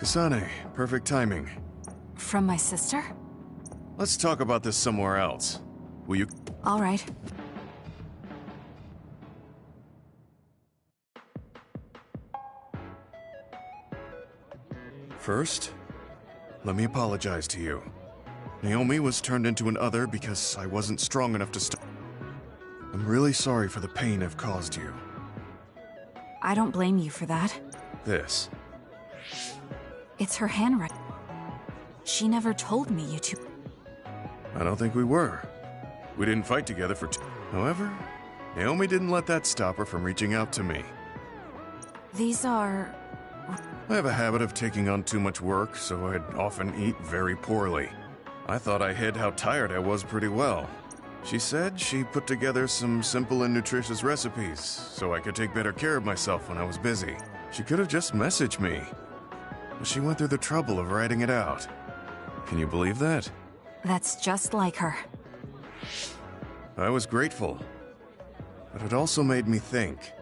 Kasane, perfect timing. From my sister? Let's talk about this somewhere else. Will you? All right. First, let me apologize to you. Naomi was turned into an other because I wasn't strong enough to stop. I'm really sorry for the pain I've caused you. I don't blame you for that. This. It's her handwriting. She never told me you two... I don't think we were. We didn't fight together for However, Naomi didn't let that stop her from reaching out to me. These are... I have a habit of taking on too much work, so I'd often eat very poorly. I thought I hid how tired I was pretty well. She said she put together some simple and nutritious recipes, so I could take better care of myself when I was busy. She could have just messaged me, but she went through the trouble of writing it out. Can you believe that? That's just like her. I was grateful, but it also made me think.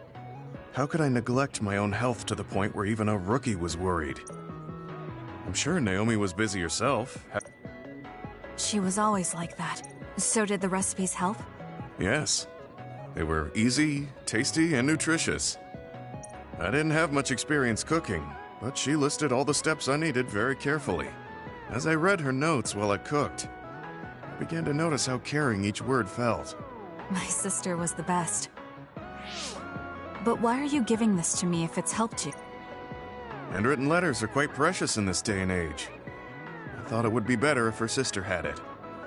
How could I neglect my own health to the point where even a rookie was worried? I'm sure Naomi was busy herself. She was always like that. So did the recipes help? Yes. They were easy, tasty, and nutritious. I didn't have much experience cooking, but she listed all the steps I needed very carefully. As I read her notes while I cooked, I began to notice how caring each word felt. My sister was the best. But why are you giving this to me if it's helped you? Handwritten letters are quite precious in this day and age. I thought it would be better if her sister had it.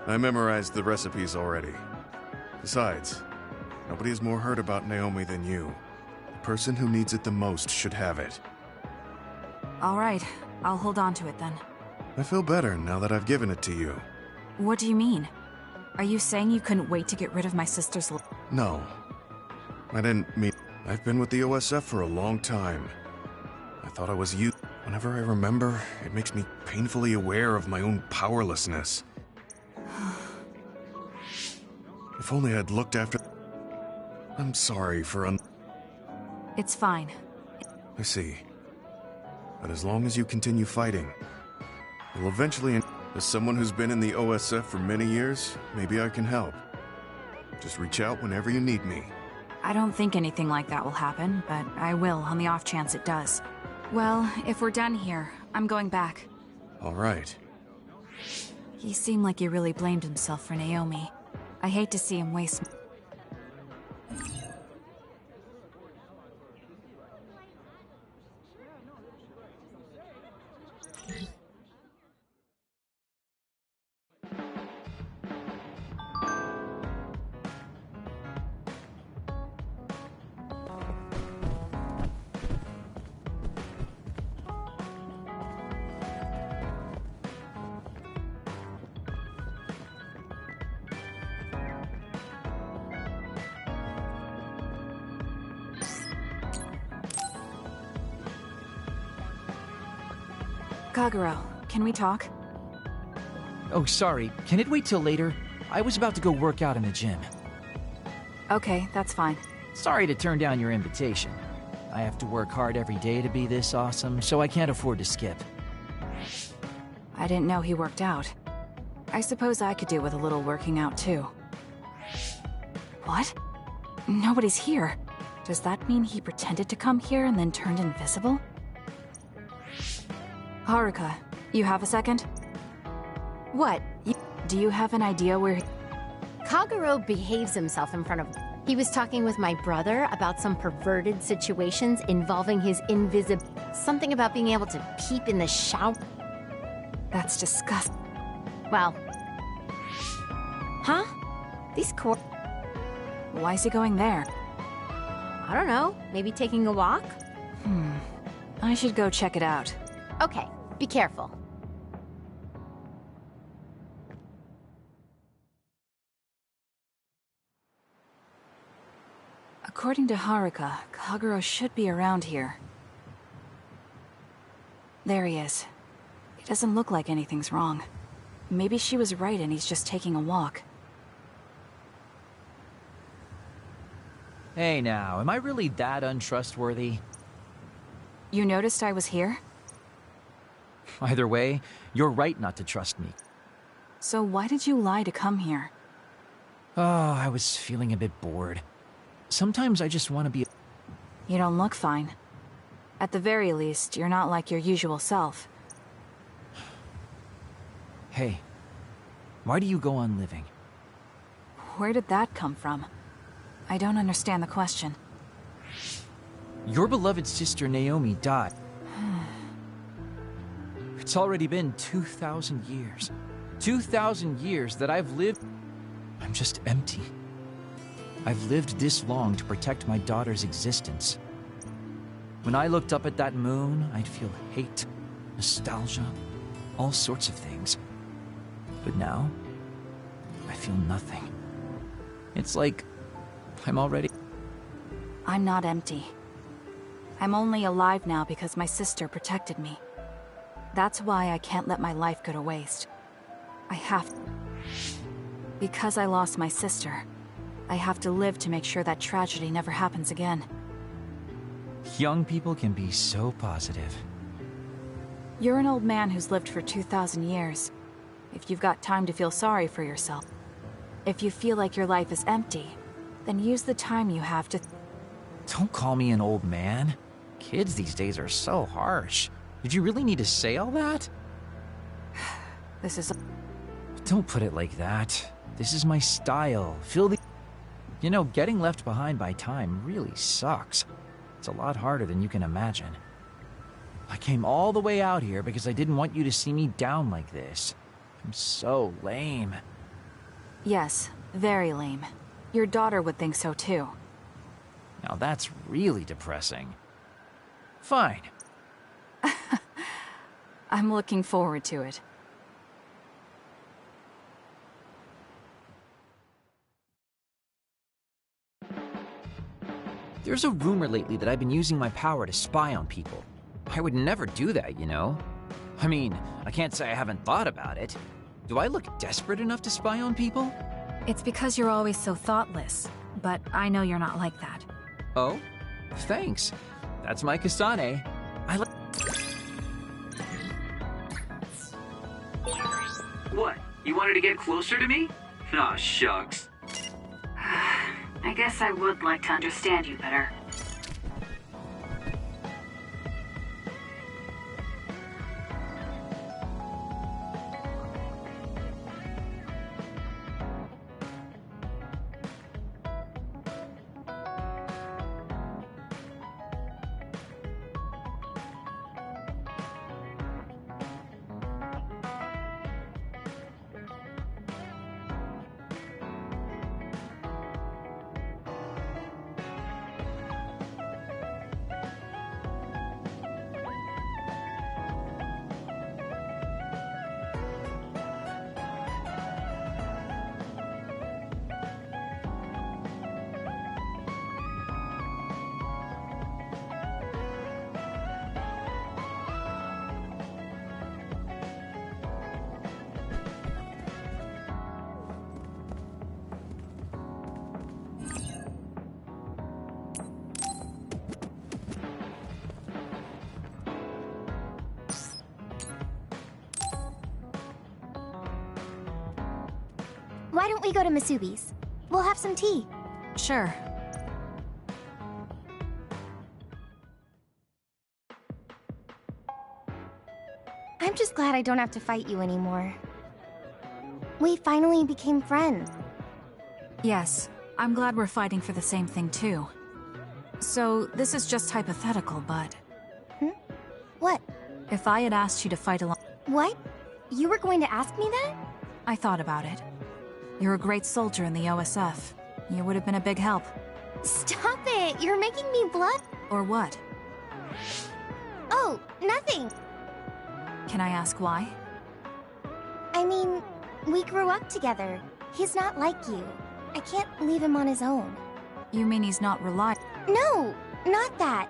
I memorized the recipes already. Besides, nobody has more heard about Naomi than you. The person who needs it the most should have it. All right, I'll hold on to it then. I feel better now that I've given it to you. What do you mean? Are you saying you couldn't wait to get rid of my sister's... No. I didn't mean... I've been with the OSF for a long time. I thought I was you. Whenever I remember, it makes me painfully aware of my own powerlessness. If only I'd looked after... I'm sorry for It's fine. I see. But as long as you continue fighting, you'll eventually... As someone who's been in the OSF for many years, maybe I can help. Just reach out whenever you need me. I don't think anything like that will happen, but I will on the off chance it does. Well, if we're done here, I'm going back. All right. He seemed like he really blamed himself for Naomi. I hate to see him waste... Kagero, can we talk? Oh, sorry. Can it wait till later? I was about to go work out in the gym. Okay, that's fine. Sorry to turn down your invitation. I have to work hard every day to be this awesome, so I can't afford to skip. I didn't know he worked out. I suppose I could do with a little working out, too. What? Nobody's here. Does that mean he pretended to come here and then turned invisible? Haruka, you have a second? What? Do you have an idea where Kagero behaves himself in front of... He was talking with my brother about some perverted situations involving his something about being able to peep in the shower. That's disgusting. Well... Huh? These Why is he going there? I don't know. Maybe taking a walk? I should go check it out. Okay, be careful. According to Haruka, Kagero should be around here. There he is. He doesn't look like anything's wrong. Maybe she was right and he's just taking a walk. Hey now, am I really that untrustworthy? You noticed I was here? Either way, you're right not to trust me. So why did you lie to come here? Oh, I was feeling a bit bored. Sometimes I just want to be... You don't look fine. At the very least, you're not like your usual self. Hey, why do you go on living? Where did that come from? I don't understand the question. Your beloved sister Naomi died. It's already been 2,000 years. 2,000 years that I've lived... I'm just empty. I've lived this long to protect my daughter's existence. When I looked up at that moon, I'd feel hate, nostalgia, all sorts of things. But now, I feel nothing. It's like I'm already... I'm not empty. I'm only alive now because my sister protected me. That's why I can't let my life go to waste. I have to. Because I lost my sister, I have to live to make sure that tragedy never happens again. Young people can be so positive. You're an old man who's lived for 2,000 years. If you've got time to feel sorry for yourself, if you feel like your life is empty, then use the time you have to... Don't call me an old man. Kids these days are so harsh. Did you really need to say all that? This is... Don't put it like that. This is my style. Feel the... You know, getting left behind by time really sucks. It's a lot harder than you can imagine. I came all the way out here because I didn't want you to see me down like this. I'm so lame. Yes, very lame. Your daughter would think so too. Now that's really depressing. Fine. I'm looking forward to it. There's a rumor lately that I've been using my power to spy on people. I would never do that, you know? I mean, I can't say I haven't thought about it. Do I look desperate enough to spy on people? It's because you're always so thoughtless, but I know you're not like that. Oh? Thanks. That's my Kasane. What? You wanted to get closer to me? Aw, shucks. I guess I would like to understand you better. Why don't we go to Masubi's? We'll have some tea. Sure. I'm just glad I don't have to fight you anymore. We finally became friends. Yes, I'm glad we're fighting for the same thing too. So, this is just hypothetical, but... What? If I had asked you to fight along... What? You were going to ask me that? I thought about it. You're a great soldier in the OSF. You would have been a big help. Stop it! You're making me blush. Or what? Oh, nothing. Can I ask why? I mean, we grew up together. He's not like you. I can't leave him on his own. You mean he's not reliable? No, not that.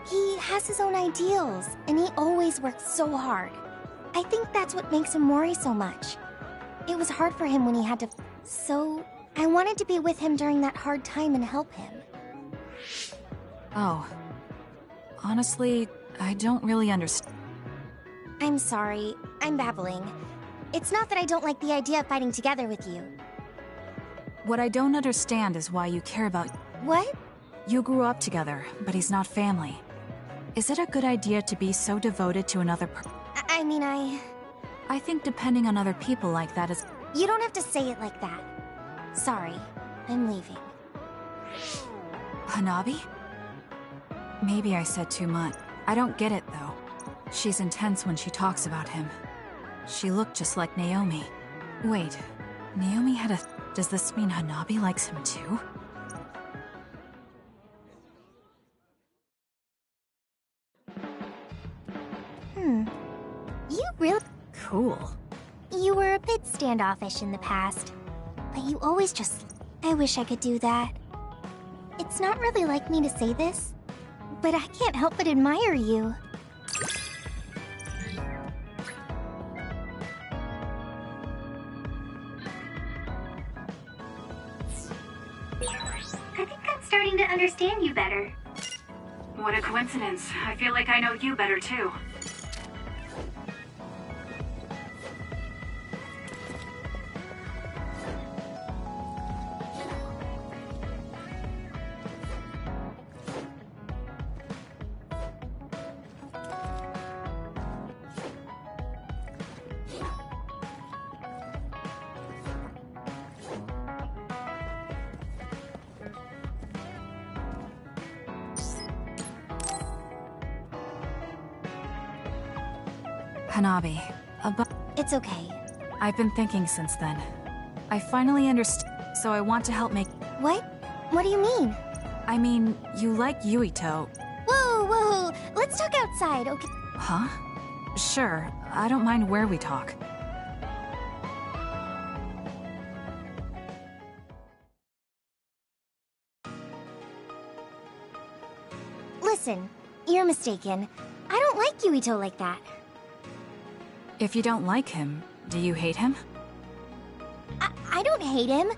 He has his own ideals, and he always works so hard. I think that's what makes him worry so much. It was hard for him when he had to... So, I wanted to be with him during that hard time and help him. Oh. Honestly, I don't really understand. I'm sorry. I'm babbling. It's not that I don't like the idea of fighting together with you. What I don't understand is why you care about... What? You grew up together, but he's not family. Is it a good idea to be so devoted to another I mean, I think depending on other people like that is... You don't have to say it like that. Sorry. I'm leaving. Hanabi? Maybe I said too much. I don't get it, though. She's intense when she talks about him. She looked just like Naomi. Wait, Naomi had a... Does this mean Hanabi likes him too? You really... Cool. You were a bit standoffish in the past. But you always just... I wish I could do that. It's not really like me to say this, but I can't help but admire you. I think I'm starting to understand you better. What a coincidence. I feel like I know you better too. Hanabi, It's okay. I've been thinking since then. I finally understand, so I want to help make... What? What do you mean? I mean, you like Yuito. Whoa, whoa! Let's talk outside, okay? Huh? Sure, I don't mind where we talk. Listen, you're mistaken. I don't like Yuito like that. If you don't like him, do you hate him? I don't hate him.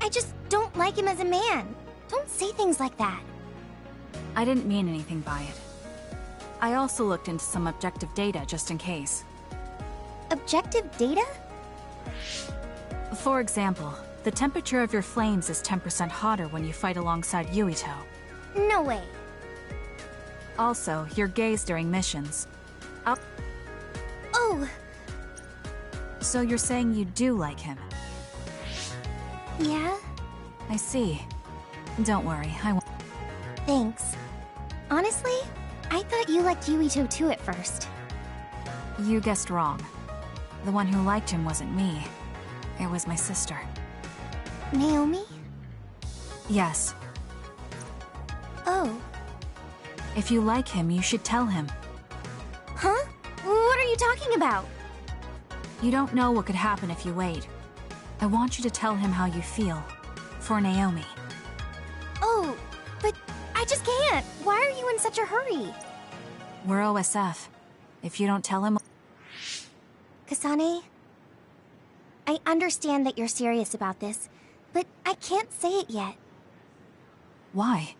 I just don't like him as a man. Don't say things like that. I didn't mean anything by it. I also looked into some objective data just in case. Objective data? For example, the temperature of your flames is 10% hotter when you fight alongside Yuito. No way. Also, your gaze during missions. Oh, So you're saying you do like him? yeah? I see. Don't worry, I won't. Thanks. Honestly, I thought you liked Yuito too at first. You guessed wrong. The one who liked him wasn't me. It was my sister. Naomi? Yes. Oh. If you like him, you should tell him. Huh? What are you talking about? You don't know what could happen if you wait. I want you to tell him how you feel. For Naomi. Oh, but I just can't. Why are you in such a hurry? We're OSF. If you don't tell him... Kasane, I understand that you're serious about this, but I can't say it yet. Why?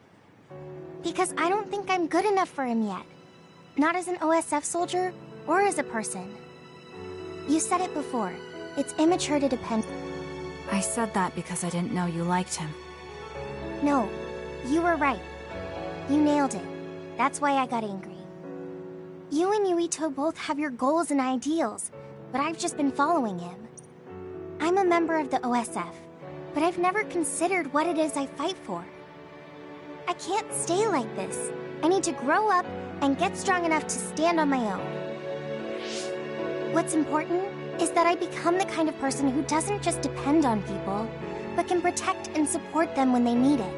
Because I don't think I'm good enough for him yet. Not as an OSF soldier, or as a person. You said it before. It's immature to depend... I said that because I didn't know you liked him. No, you were right. You nailed it. That's why I got angry. You and Yuito both have your goals and ideals, but I've just been following him. I'm a member of the OSF, but I've never considered what it is I fight for. I can't stay like this. I need to grow up and get strong enough to stand on my own. What's important is that I become the kind of person who doesn't just depend on people, but can protect and support them when they need it.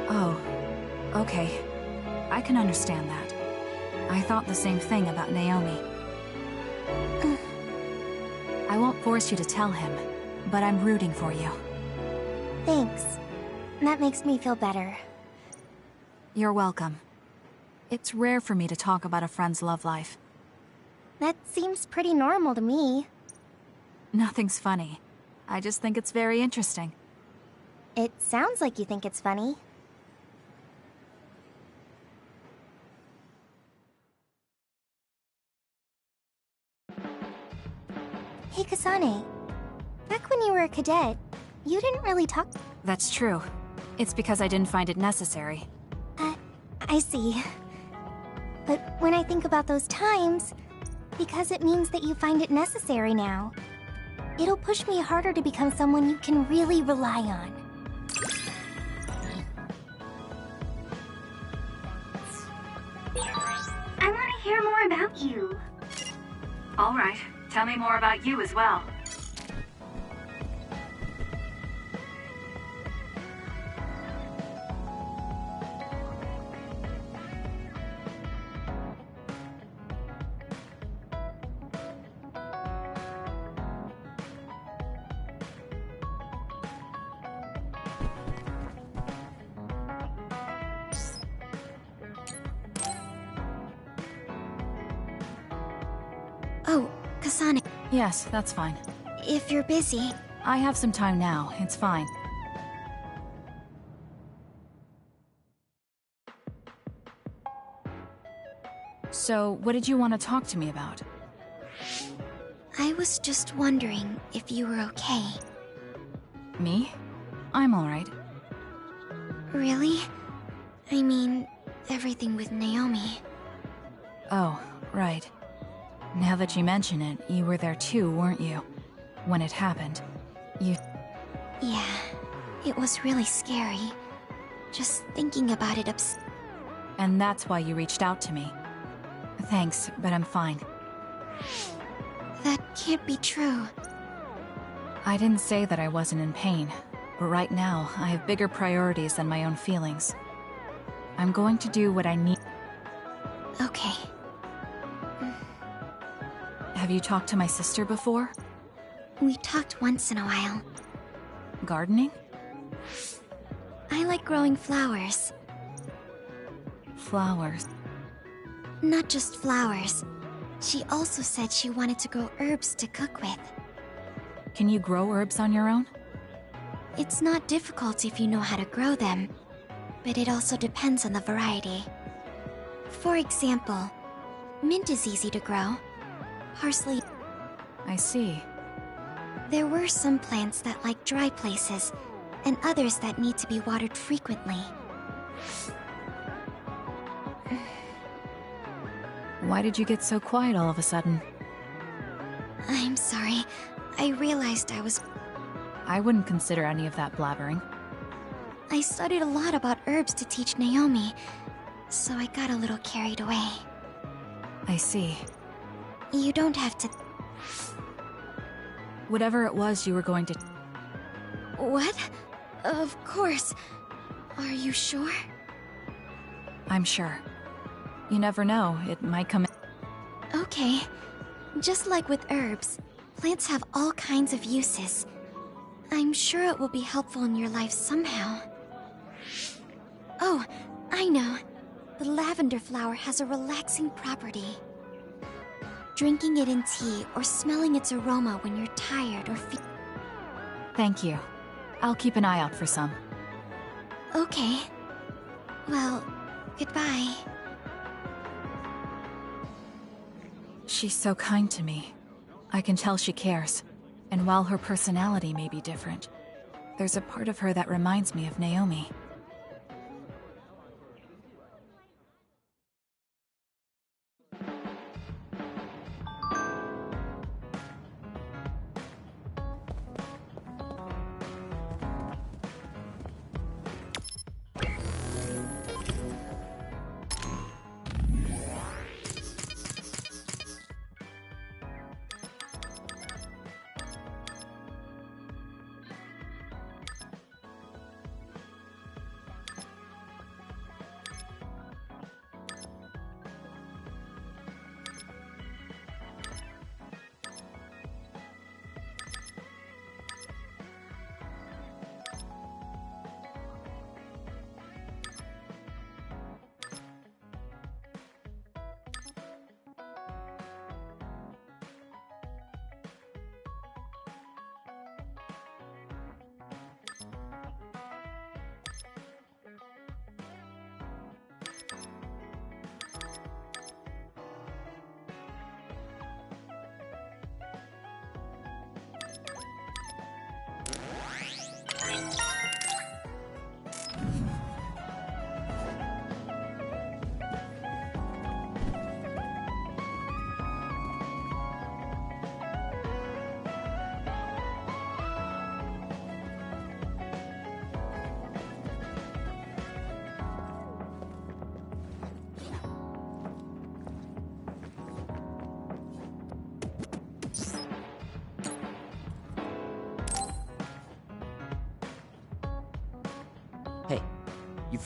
Oh, okay. I can understand that. I thought the same thing about Naomi. I won't force you to tell him, but I'm rooting for you. Thanks. That makes me feel better. You're welcome. It's rare for me to talk about a friend's love life. That seems pretty normal to me. Nothing's funny. I just think it's very interesting. It sounds like you think it's funny. Hey, Kasane. Back when you were a cadet, you didn't really talk. That's true. It's because I didn't find it necessary. I see. But when I think about those times, because it means that you find it necessary now, it'll push me harder to become someone you can really rely on. I want to hear more about you. All right, tell me more about you as well. Oh, Kasane, Yes, that's fine. if you're busy, I have some time now. It's fine. So, what did you want to talk to me about? I was just wondering if you were okay. Me? I'm alright. Really? I mean, everything with Naomi. Oh, right. Now that you mention it, you were there too, weren't you? When it happened. Yeah, it was really scary. Just thinking about it And that's why you reached out to me. Thanks, but I'm fine. That can't be true. I didn't say that I wasn't in pain, but right now, I have bigger priorities than my own feelings. I'm going to do what I need. Okay. Have you talked to my sister before? We talked once in a while. Gardening? I like growing flowers. Flowers. Not just flowers. She also said she wanted to grow herbs to cook with. Can you grow herbs on your own? It's not difficult if you know how to grow them, but it also depends on the variety. For example, mint is easy to grow. Parsley. I see. There were some plants that like dry places, and others that need to be watered frequently. Why did you get so quiet all of a sudden? I'm sorry. I realized I wouldn't consider any of that blabbering. I studied a lot about herbs to teach Naomi, so I got a little carried away. I see. You don't have to... Whatever it was you were going to... What? Of course. Are you sure? I'm sure. You never know, it might come in. Okay. Just like with herbs, plants have all kinds of uses. I'm sure it will be helpful in your life somehow. Oh, I know. The lavender flower has a relaxing property. Drinking it in tea or smelling its aroma when you're tired or Thank you. I'll keep an eye out for some. Okay. Well, goodbye. She's so kind to me. I can tell she cares. And while her personality may be different, there's a part of her that reminds me of Naomi.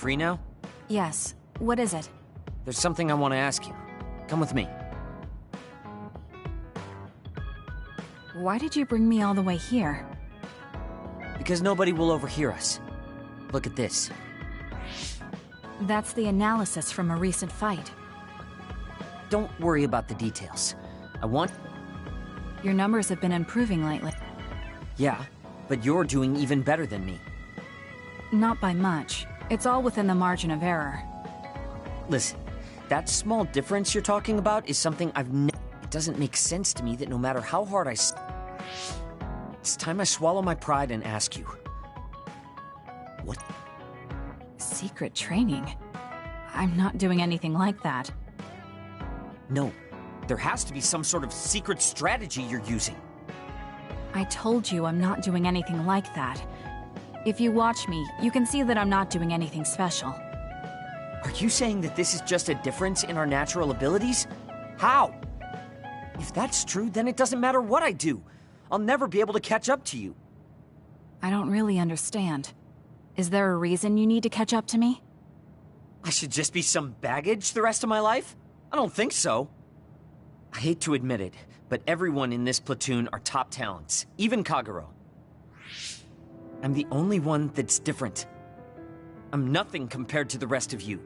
free now? Yes. What is it? There's something I want to ask you. Come with me. Why did you bring me all the way here? Because nobody will overhear us. Look at this. That's the analysis from a recent fight. Don't worry about the details. I want... Your numbers have been improving lately. Yeah, but you're doing even better than me. Not by much. It's all within the margin of error. Listen, that small difference you're talking about is something I've never... It doesn't make sense to me that no matter how hard I... It's time I swallow my pride and ask you. What? Secret training? I'm not doing anything like that. No. There has to be some sort of secret strategy you're using. I told you I'm not doing anything like that. If you watch me, you can see that I'm not doing anything special. Are you saying that this is just a difference in our natural abilities? How? If that's true, then it doesn't matter what I do. I'll never be able to catch up to you. I don't really understand. Is there a reason you need to catch up to me? I should just be some baggage the rest of my life? I don't think so. I hate to admit it, but everyone in this platoon are top talents, even Kagero. I'm the only one that's different. I'm nothing compared to the rest of you.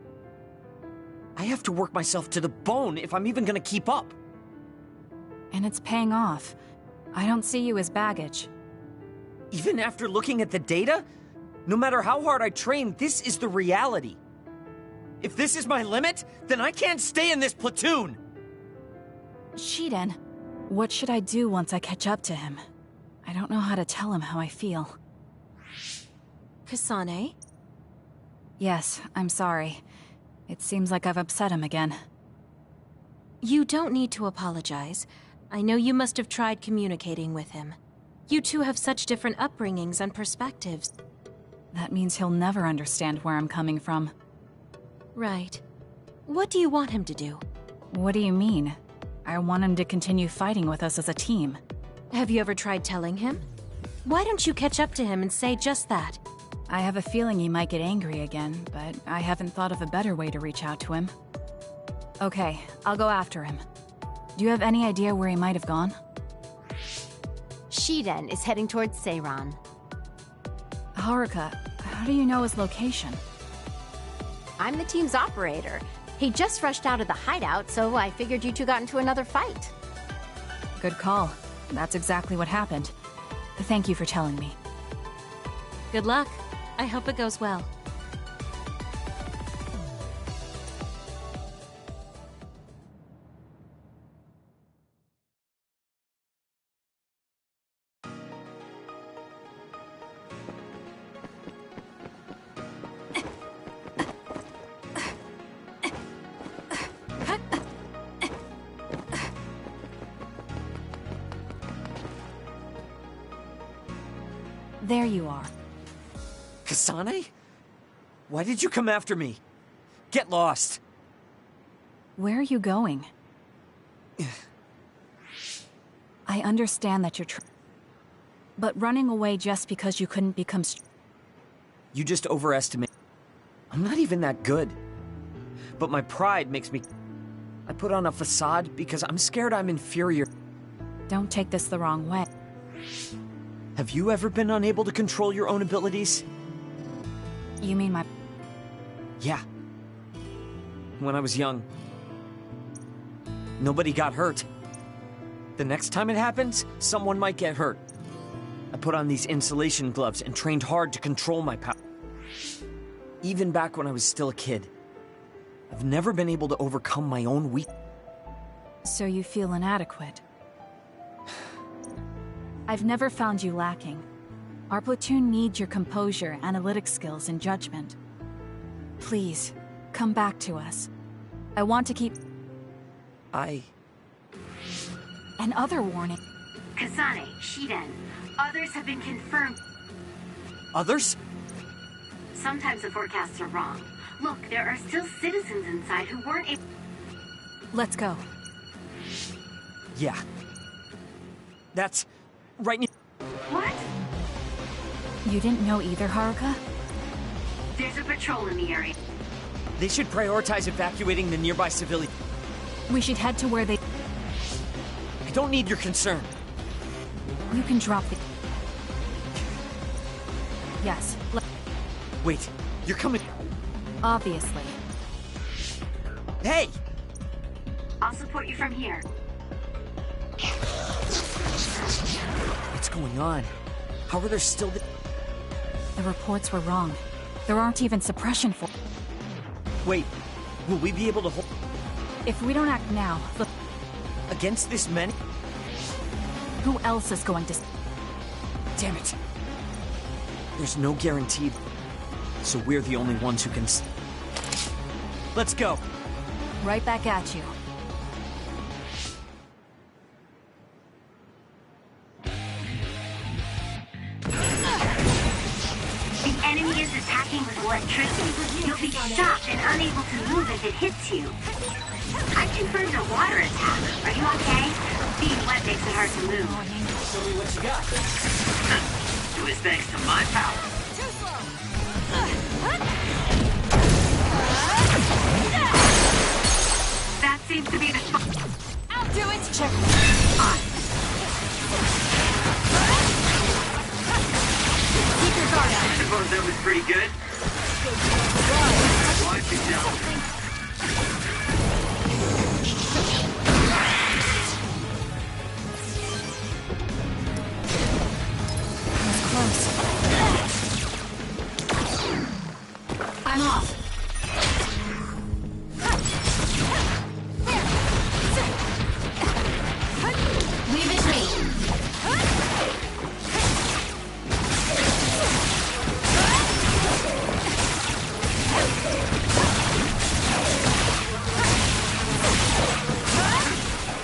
I have to work myself to the bone if I'm even gonna keep up. And it's paying off. I don't see you as baggage. Even after looking at the data? No matter how hard I train, this is the reality. If this is my limit, then I can't stay in this platoon! Shiden, what should I do once I catch up to him? I don't know how to tell him how I feel. Kasane? Yes, I'm sorry. It seems like I've upset him again. You don't need to apologize. I know you must have tried communicating with him. You two have such different upbringings and perspectives. That means he'll never understand where I'm coming from. Right. What do you want him to do? What do you mean? I want him to continue fighting with us as a team. Have you ever tried telling him? Why don't you catch up to him and say just that? I have a feeling he might get angry again, but I haven't thought of a better way to reach out to him. Okay, I'll go after him. Do you have any idea where he might have gone? Shiden is heading towards Seiran. Haruka, how do you know his location? I'm the team's operator. He just rushed out of the hideout, so I figured you two got into another fight. Good call. That's exactly what happened. Thank you for telling me. Good luck. I hope it goes well. There you are. Kasane? Why did you come after me? Get lost! Where are you going? I understand that you're but running away just because you couldn't become You just overestimate. I'm not even that good. But my pride makes me... I put on a facade because I'm scared I'm inferior. Don't take this the wrong way. Have you ever been unable to control your own abilities? You mean my... Yeah. When I was young. Nobody got hurt. The next time it happens, someone might get hurt. I put on these insulation gloves and trained hard to control my power. Even back when I was still a kid. I've never been able to overcome my own weakness. So you feel inadequate? I've never found you lacking. Our platoon needs your composure, analytic skills, and judgment. Please, come back to us. I want to keep... And other warning. Kasane, Shiden, others have been confirmed. Others? Sometimes the forecasts are wrong. Look, there are still citizens inside who weren't able... Let's go. Yeah. That's... right near... What? You didn't know either, Haruka? There's a patrol in the area. They should prioritize evacuating the nearby civilians. We should head to where they... I don't need your concern. You can drop the... Yes, Wait, you're coming... obviously. Hey! I'll support you from here. What's going on? How are there still... The reports were wrong. There aren't even suppression for... Wait, will we be able to hold... If we don't act now, Against this many? who else is going to... Damn it. There's no guarantee. So we're the only ones who can... Let's go. Right back at you. The enemy is attacking with electricity. You'll be shocked and unable to move if it hits you. I confirmed a water attack. Are you okay? Being wet makes it hard to move. Show me what you got. It was thanks to my power. That seems to be the... I'll do it! Check. Keep your guard I up. suppose that was pretty good. Watch yourself. Close. I'm off. Leave it to me.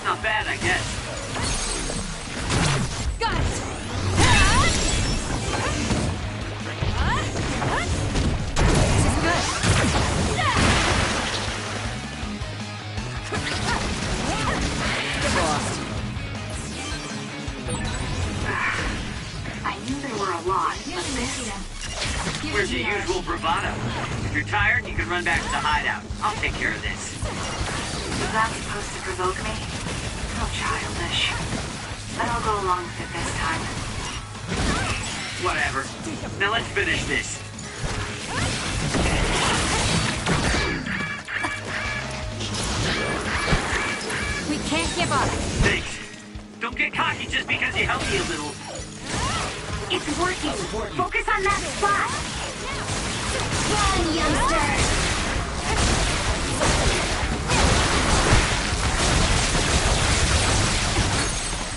Not bad, I guess. Got it. This is good. I knew there were a lot, but this... Where's your usual bravado? If you're tired, you can run back to the hideout. I'll take care of this. Was that supposed to provoke me? How childish. But I'll go along with it this time. Whatever. Now let's finish this. We can't give up. Thanks. Don't get cocky just because you helped me a little. It's working. Focus on that spot. Run, youngster!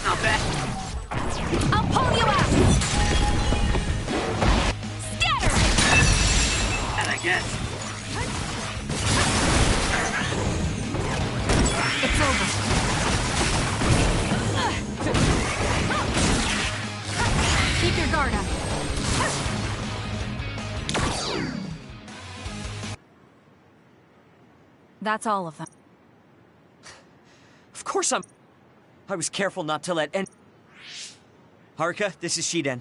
Not bad. I'll pull you out. Scatter! And I guess. It's over. Keep your guard up. That's all of them. Of course I was careful not to let any... Haruka, this is Shiden.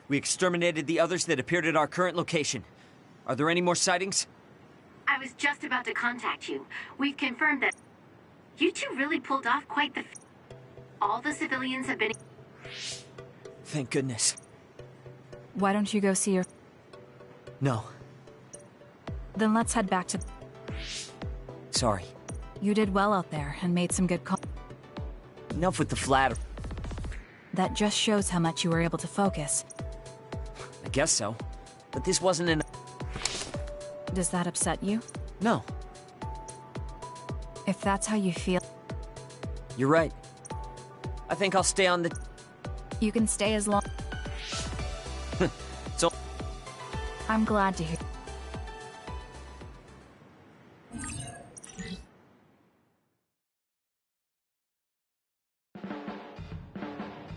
We exterminated the others that appeared at our current location. Are there any more sightings? I was just about to contact you. We've confirmed that you two really pulled off quite the... All the civilians have been... Thank goodness. Why don't you go see your... No, Then let's head back to... sorry. You did well out there and made some good calls. Enough with the flatter. That just shows how much you were able to focus. I guess so. But this wasn't an... Does that upset you? No, If that's how you feel, you're right. I think I'll stay on the... you can stay as long... So... I'm glad to hear...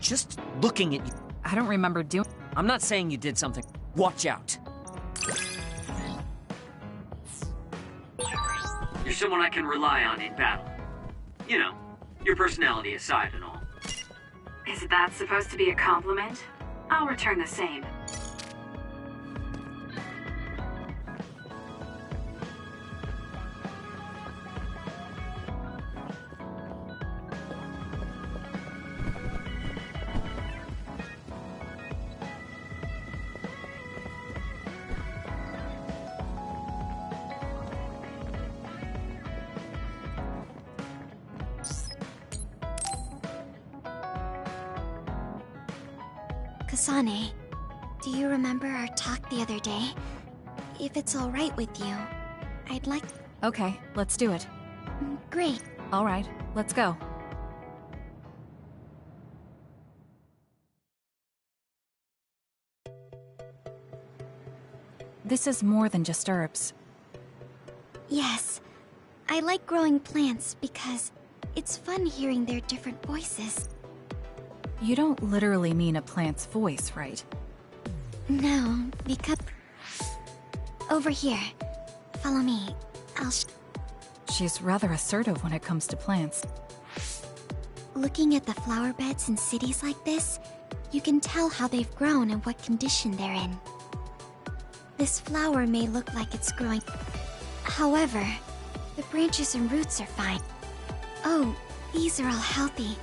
Just looking at you. I don't remember doing... I'm not saying you did something. Watch out. You're someone I can rely on in battle. You know, your personality aside and all. Is that supposed to be a compliment? I'll return the same. Kasane, do you remember our talk the other day? If it's alright with you, I'd like... Okay, let's do it. Great. All right, let's go. This is more than just herbs. Yes. I like growing plants because it's fun hearing their different voices. You don't literally mean a plant's voice, right? No, because... Over here. Follow me. She's rather assertive when it comes to plants. Looking at the flower beds in cities like this, you can tell how they've grown and what condition they're in. This flower may look like it's growing. However, the branches and roots are fine. Oh, these are all healthy,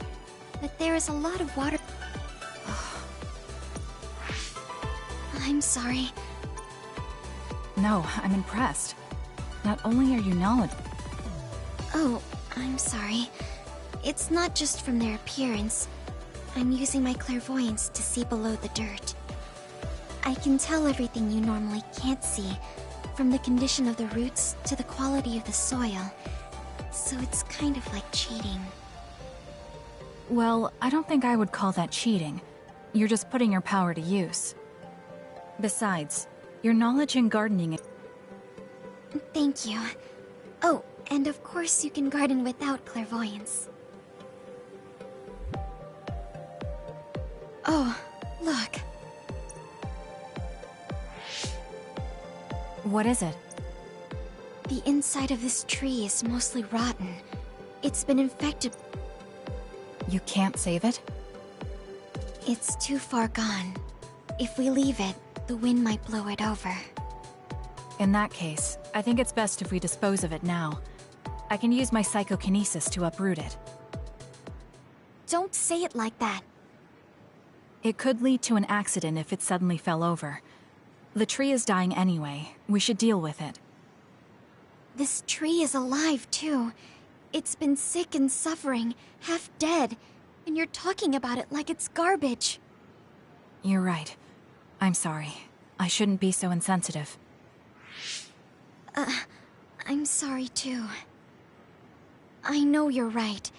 but there is a lot of water. I'm sorry. No, I'm impressed. Not only are you knowledgeable... Oh, I'm sorry. It's not just from their appearance. I'm using my clairvoyance to see below the dirt. I can tell everything you normally can't see, from the condition of the roots to the quality of the soil. So it's kind of like cheating. Well, I don't think I would call that cheating. You're just putting your power to use. Besides, your knowledge in gardening... Thank you. Oh, and of course you can garden without clairvoyance. Oh, look. What is it? The inside of this tree is mostly rotten. It's been infected. You can't save it? It's too far gone. If we leave it, the wind might blow it over. In that case, I think it's best if we dispose of it now. I can use my psychokinesis to uproot it. Don't say it like that. It could lead to an accident if it suddenly fell over. The tree is dying anyway. We should deal with it. This tree is alive, too. It's been sick and suffering, half dead, and you're talking about it like it's garbage. You're right. I'm sorry. I shouldn't be so insensitive. I'm sorry, too. I know you're right.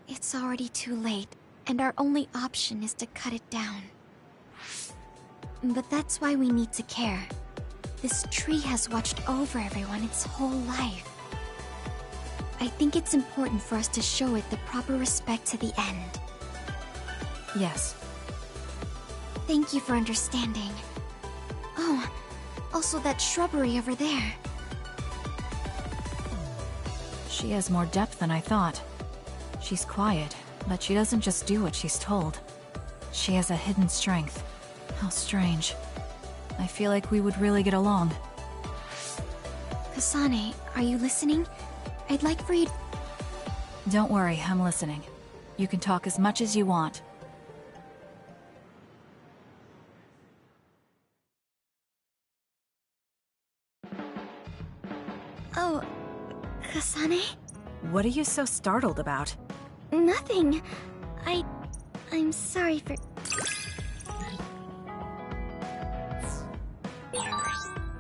It's already too late, and our only option is to cut it down. But that's why we need to care. This tree has watched over everyone its whole life. I think it's important for us to show it the proper respect to the end. Yes. Thank you for understanding. Oh, also that shrubbery over there. She has more depth than I thought. She's quiet, but she doesn't just do what she's told. She has a hidden strength. How strange. I feel like we would really get along. Kasane, are you listening? I'd like for you... Don't worry, I'm listening. You can talk as much as you want. Oh, Kasane? What are you so startled about? Nothing. I'm sorry for...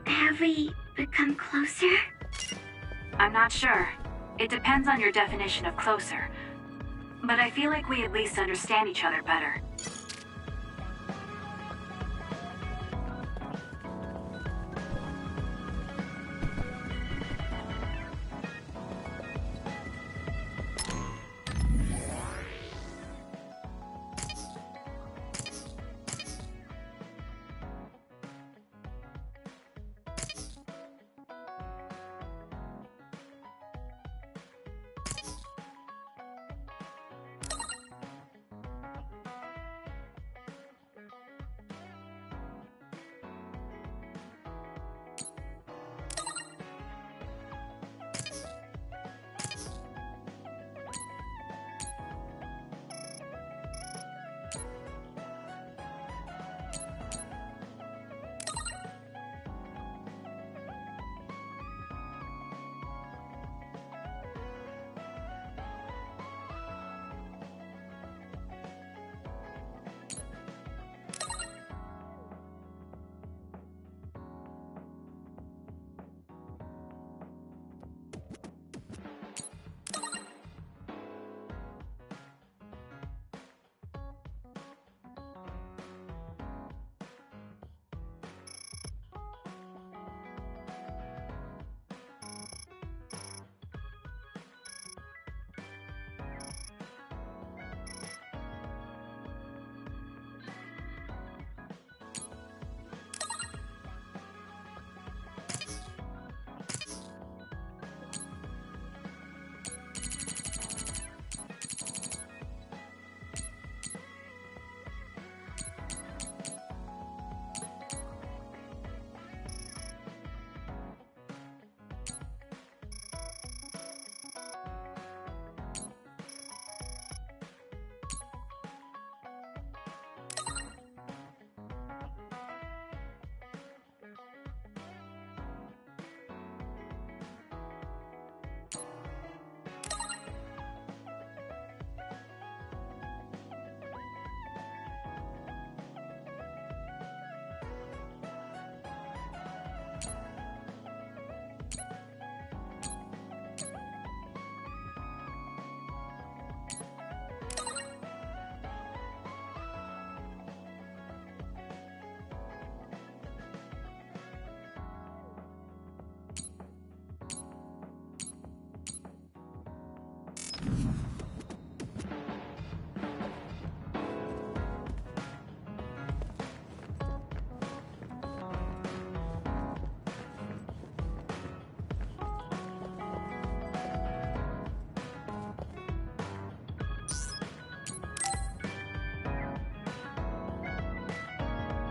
Have we become closer? I'm not sure. It depends on your definition of closer. But I feel like we at least understand each other better.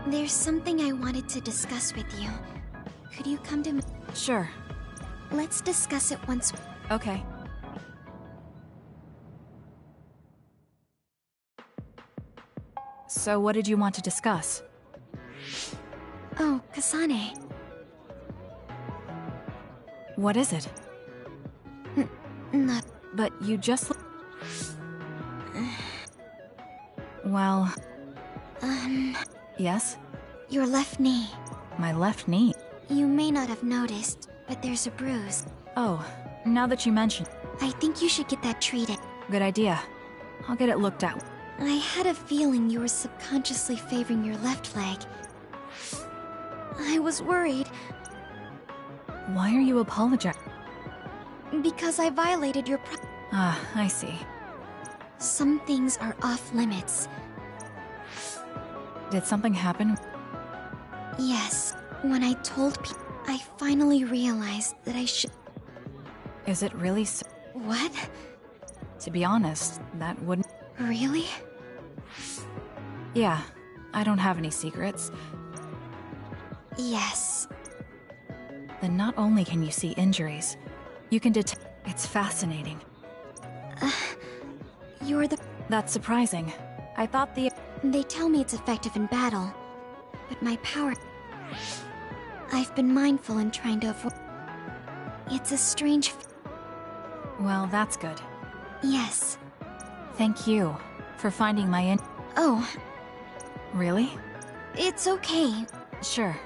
There's something I wanted to discuss with you. Could you come to me? Sure. Let's discuss it once. Okay. So what did you want to discuss? Oh, Kasane. What is it? Not... But you just... Well... Yes? Your left knee. My left knee? You may not have noticed, but there's a bruise. Oh, now that you mention... I think you should get that treated. Good idea. I'll get it looked at. I had a feeling you were subconsciously favoring your left leg. I was worried. Why are you apologizing? Because I violated your Ah, I see. Some things are off limits. Did something happen? Yes. When I told people, I finally realized that I should... Is it really so? What? To be honest, that wouldn't... Really? Yeah, I don't have any secrets. Yes. Then not only can you see injuries, you can detect... It's fascinating. You're the... That's surprising. I thought the... They tell me it's effective in battle, but my power... I've been mindful in trying to avoid... It's a strange... Well, that's good. Yes. Thank you for finding my Oh. Really? It's okay. Sure.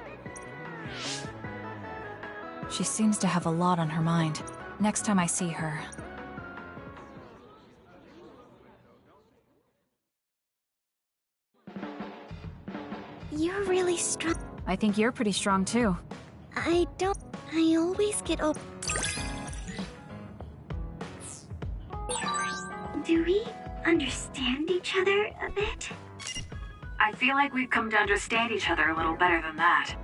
She seems to have a lot on her mind. Next time I see her... You're really strong. I think you're pretty strong too. I always get over... Do we understand each other a bit? I feel like we've come to understand each other a little better than that.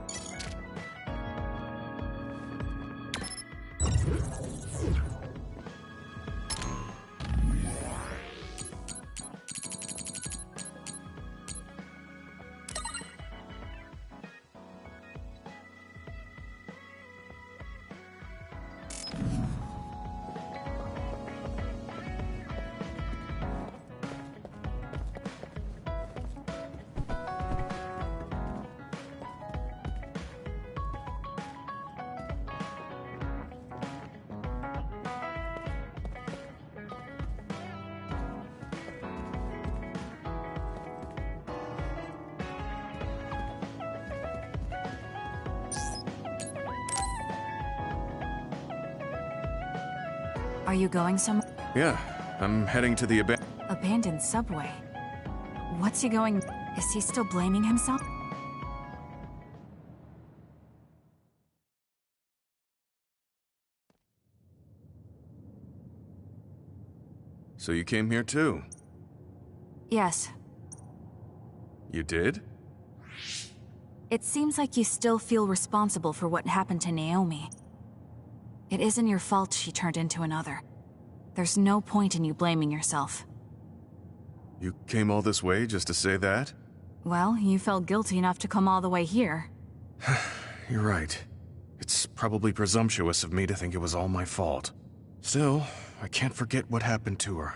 Are you going somewhere? Yeah, I'm heading to the Abandoned subway? What's he going... Is he still blaming himself? So you came here too? Yes. You did? It seems like you still feel responsible for what happened to Naomi. It isn't your fault she turned into another. There's no point in you blaming yourself. You came all this way just to say that? Well, you felt guilty enough to come all the way here. You're right. It's probably presumptuous of me to think it was all my fault. Still, I can't forget what happened to her.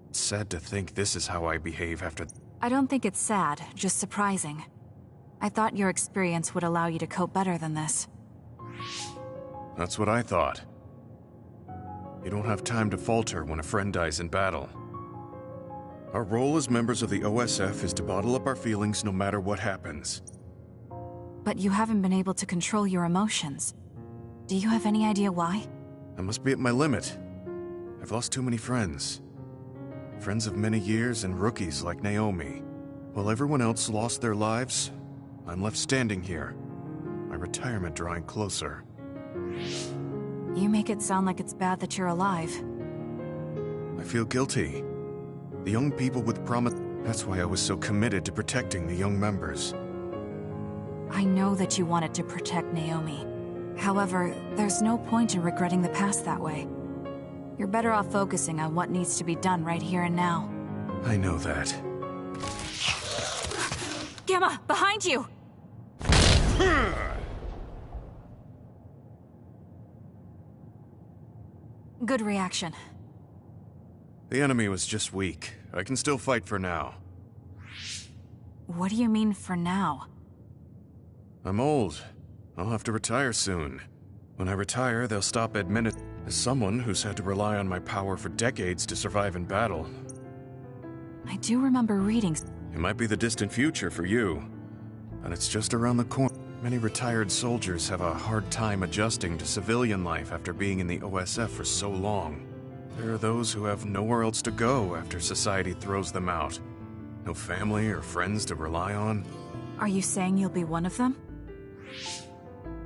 It's sad to think this is how I behave after... I don't think it's sad, just surprising. I thought your experience would allow you to cope better than this. That's what I thought. You don't have time to falter when a friend dies in battle. Our role as members of the OSF is to bottle up our feelings no matter what happens. But you haven't been able to control your emotions. Do you have any idea why? I must be at my limit. I've lost too many friends. Friends of many years and rookies like Naomi. While everyone else lost their lives, I'm left standing here. My retirement drawing closer. You make it sound like it's bad that you're alive. I feel guilty. The young people with promise... That's why I was so committed to protecting the young members. I know that you wanted to protect Naomi. However, there's no point in regretting the past that way. You're better off focusing on what needs to be done right here and now. I know that. Gamma, behind you! Good reaction. The enemy was just weak. I can still fight for now. What do you mean for now? I'm old. I'll have to retire soon. When I retire, they'll stop administering. As someone who's had to rely on my power for decades to survive in battle, I do remember reading. it might be the distant future for you. And it's just around the corner. Many retired soldiers have a hard time adjusting to civilian life after being in the OSF for so long. There are those who have nowhere else to go after society throws them out. No family or friends to rely on. Are you saying you'll be one of them?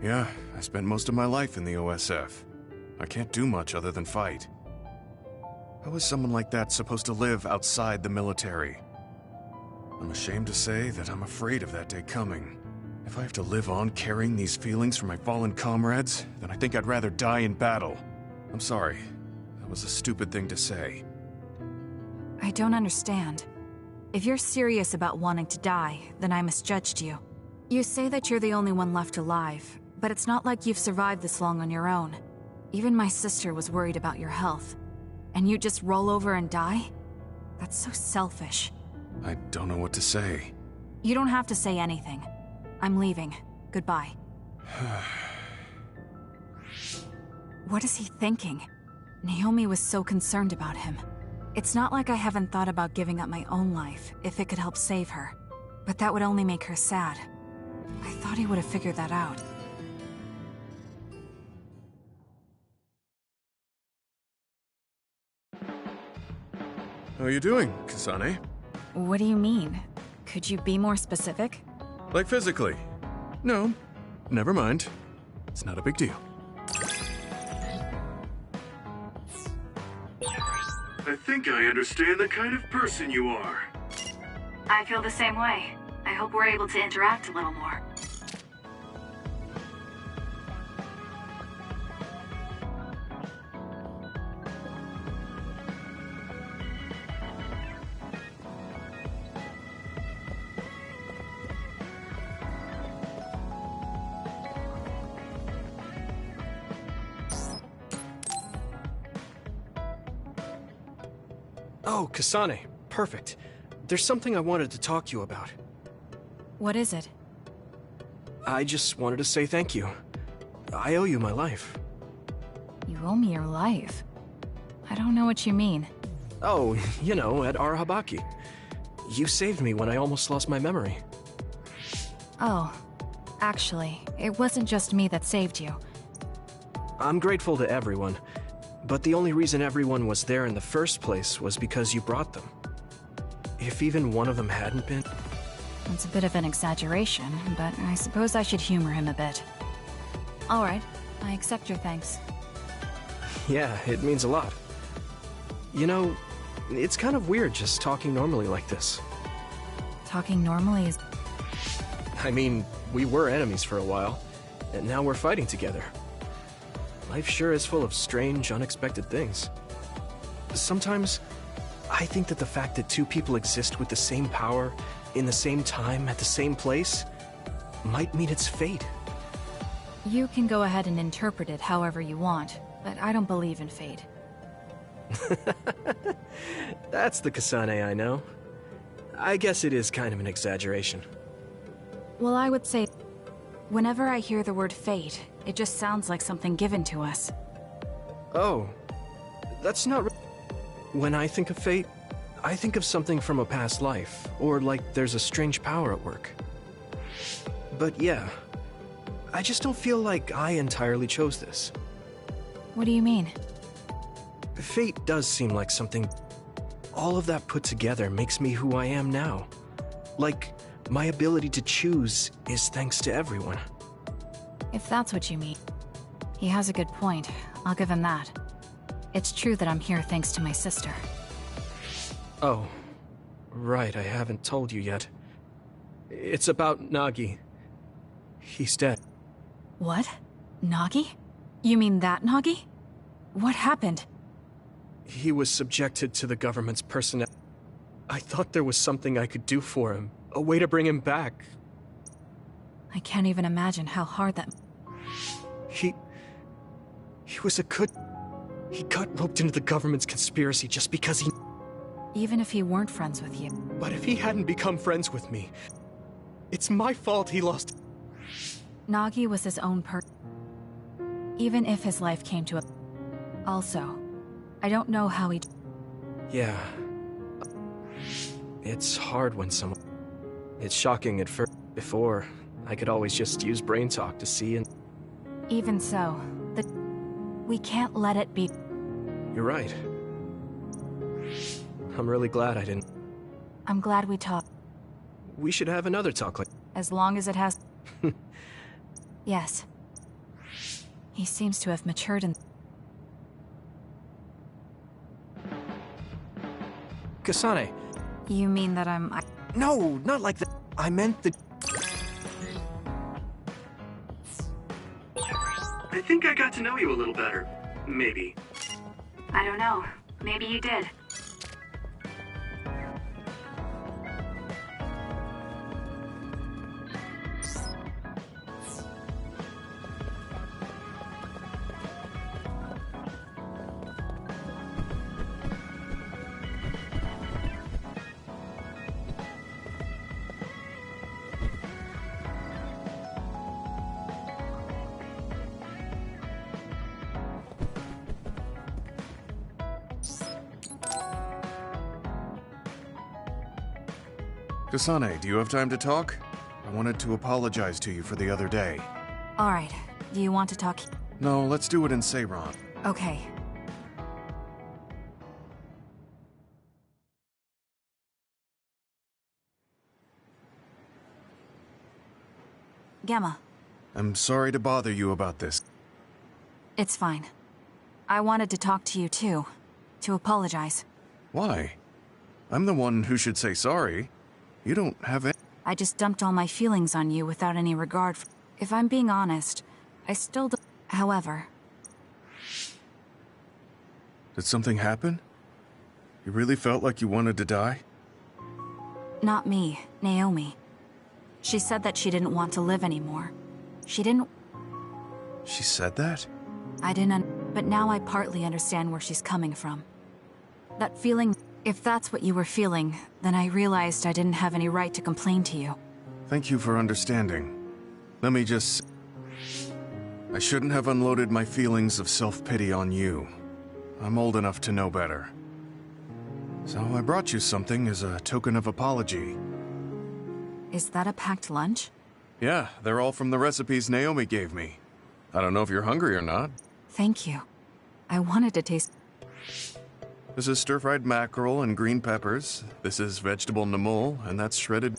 Yeah, I spent most of my life in the OSF. I can't do much other than fight. How is someone like that supposed to live outside the military? I'm ashamed to say that I'm afraid of that day coming. If I have to live on carrying these feelings for my fallen comrades, then I think I'd rather die in battle. I'm sorry. That was a stupid thing to say. I don't understand. If you're serious about wanting to die, then I misjudged you. You say that you're the only one left alive, but it's not like you've survived this long on your own. Even my sister was worried about your health. And you just roll over and die? That's so selfish. I don't know what to say. You don't have to say anything. I'm leaving. Goodbye. What is he thinking? Naomi was so concerned about him. It's not like I haven't thought about giving up my own life if it could help save her. But that would only make her sad. I thought he would have figured that out. How are you doing, Kasane? What do you mean? Could you be more specific? Like physically? No, never mind. It's not a big deal. I think I understand the kind of person you are. I feel the same way. I hope we're able to interact a little more. Oh, Kasane. Perfect. There's something I wanted to talk to you about. What is it? I just wanted to say thank you. I owe you my life. You owe me your life. I don't know what you mean. Oh, you know, at Arahabaki. You saved me when I almost lost my memory. Oh, actually, it wasn't just me that saved you. I'm grateful to everyone, but the only reason everyone was there in the first place was because you brought them. If even one of them hadn't been... It's a bit of an exaggeration, but I suppose I should humor him a bit. Alright, I accept your thanks. Yeah, it means a lot. You know, it's kind of weird just talking normally like this. Talking normally is... I mean, we were enemies for a while, and now we're fighting together. Life sure is full of strange, unexpected things. Sometimes, I think that the fact that two people exist with the same power, in the same time, at the same place, might mean it's fate. You can go ahead and interpret it however you want, but I don't believe in fate. That's the Kasane I know. I guess it is kind of an exaggeration. Well, I would say, whenever I hear the word fate, it just sounds like something given to us. Oh, that's not... When I think of fate, I think of something from a past life, or like there's a strange power at work. But yeah, I just don't feel like I entirely chose this. What do you mean? Fate does seem like something... All of that put together makes me who I am now. Like, my ability to choose is thanks to everyone. If that's what you mean. He has a good point. I'll give him that. It's true that I'm here thanks to my sister. Oh, right, I haven't told you yet. It's about Nagi. He's dead. What? Nagi? You mean that Nagi? What happened? He was subjected to the government's personnel. I thought there was something I could do for him, a way to bring him back. I can't even imagine how hard that... He was a good... He got roped into the government's conspiracy just because he... Even if he weren't friends with you. But if he hadn't become friends with me, it's my fault he lost... Nagi was his own even if his life came to a... Also, I don't know how he... Yeah. It's hard when someone... It's shocking at first. Before, I could always just use brain talk to see and... Even so, we can't let it be... You're right. I'm really glad I didn't... I'm glad we talked. We should have another talk like... As long as it has... Yes. He seems to have matured in... Kasane. You mean that No, not like that. I meant the... I think I got to know you a little better. Maybe. I don't know. Maybe you did. Kasane, do you have time to talk? I wanted to apologize to you for the other day. Alright. Do you want to talk? No, let's do it in Seiran. Okay. Gemma. I'm sorry to bother you about this. It's fine. I wanted to talk to you too. To apologize. Why? I'm the one who should say sorry. You don't have any... I just dumped all my feelings on you without any regard for... If I'm being honest, I still don't... However... Did something happen? You really felt like you wanted to die? Not me, Naomi. She said that she didn't want to live anymore. She didn't... She said that? I didn't... But now I partly understand where she's coming from. That feeling... If that's what you were feeling, then I realized I didn't have any right to complain to you. Thank you for understanding. Let me just... I shouldn't have unloaded my feelings of self-pity on you. I'm old enough to know better. So I brought you something as a token of apology. Is that a packed lunch? Yeah, they're all from the recipes Naomi gave me. I don't know if you're hungry or not. Thank you. I wanted to taste... This is stir-fried mackerel and green peppers. This is vegetable namul, and that's shredded...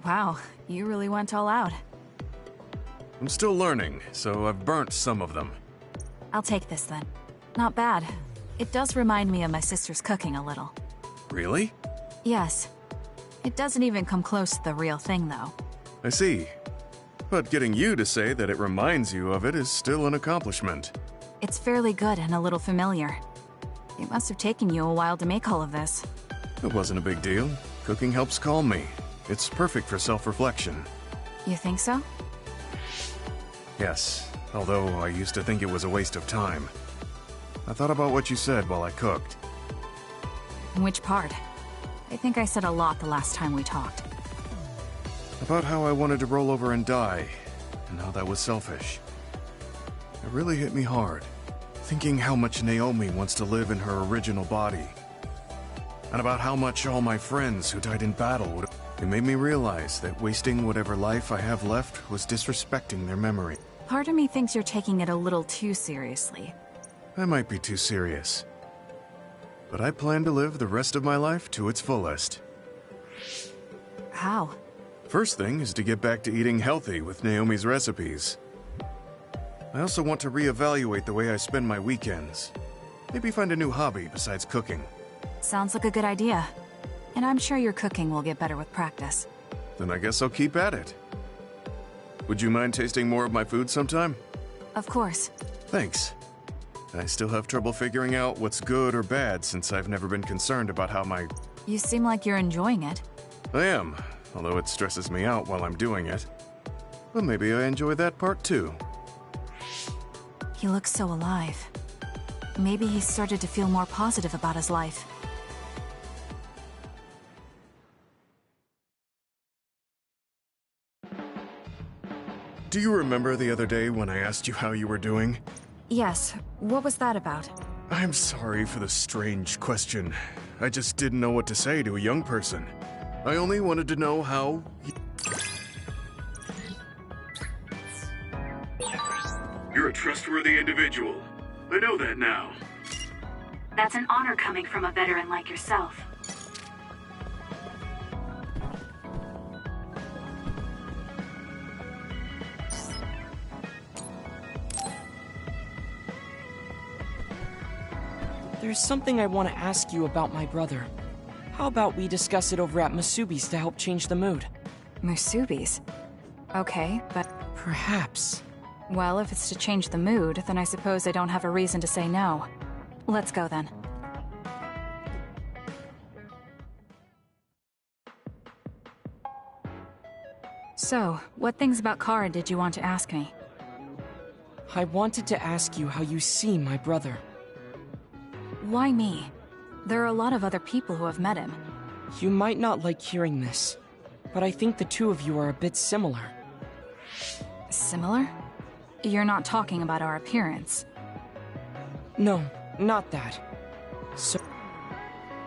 Wow, you really went all out. I'm still learning, so I've burnt some of them. I'll take this then. Not bad. It does remind me of my sister's cooking a little. Really? Yes. It doesn't even come close to the real thing, though. I see. But getting you to say that it reminds you of it is still an accomplishment. It's fairly good and a little familiar. It must have taken you a while to make all of this. It wasn't a big deal. Cooking helps calm me. It's perfect for self-reflection. You think so? Yes, although I used to think it was a waste of time. I thought about what you said while I cooked. Which part? I think I said a lot the last time we talked. About how I wanted to roll over and die, and how that was selfish. It really hit me hard. Thinking how much Naomi wants to live in her original body. And about how much all my friends who died in battle would... It made me realize that wasting whatever life I have left was disrespecting their memory. Part of me thinks you're taking it a little too seriously. I might be too serious. But I plan to live the rest of my life to its fullest. How? First thing is to get back to eating healthy with Naomi's recipes. I also want to reevaluate the way I spend my weekends. Maybe find a new hobby besides cooking. Sounds like a good idea. And I'm sure your cooking will get better with practice. Then I guess I'll keep at it. Would you mind tasting more of my food sometime? Of course. Thanks. I still have trouble figuring out what's good or bad since I've never been concerned about how my... You seem like you're enjoying it. I am, although it stresses me out while I'm doing it. But maybe I enjoy that part too. He looks so alive. Maybe he's started to feel more positive about his life. Do you remember the other day when I asked you how you were doing? Yes, what was that about? I'm sorry for the strange question. I just didn't know what to say to a young person. I only wanted to know how... You're a trustworthy individual. I know that now. That's an honor coming from a veteran like yourself. There's something I want to ask you about my brother. How about we discuss it over at Masubi's to help change the mood? Masubi's? Okay, but... Perhaps. Well, if it's to change the mood, then I suppose I don't have a reason to say no. Let's go then. So, what things about Kara did you want to ask me? I wanted to ask you how you see my brother. Why me? There are a lot of other people who have met him. You might not like hearing this, but I think the two of you are a bit similar. Similar? You're not talking about our appearance. No, not that. So...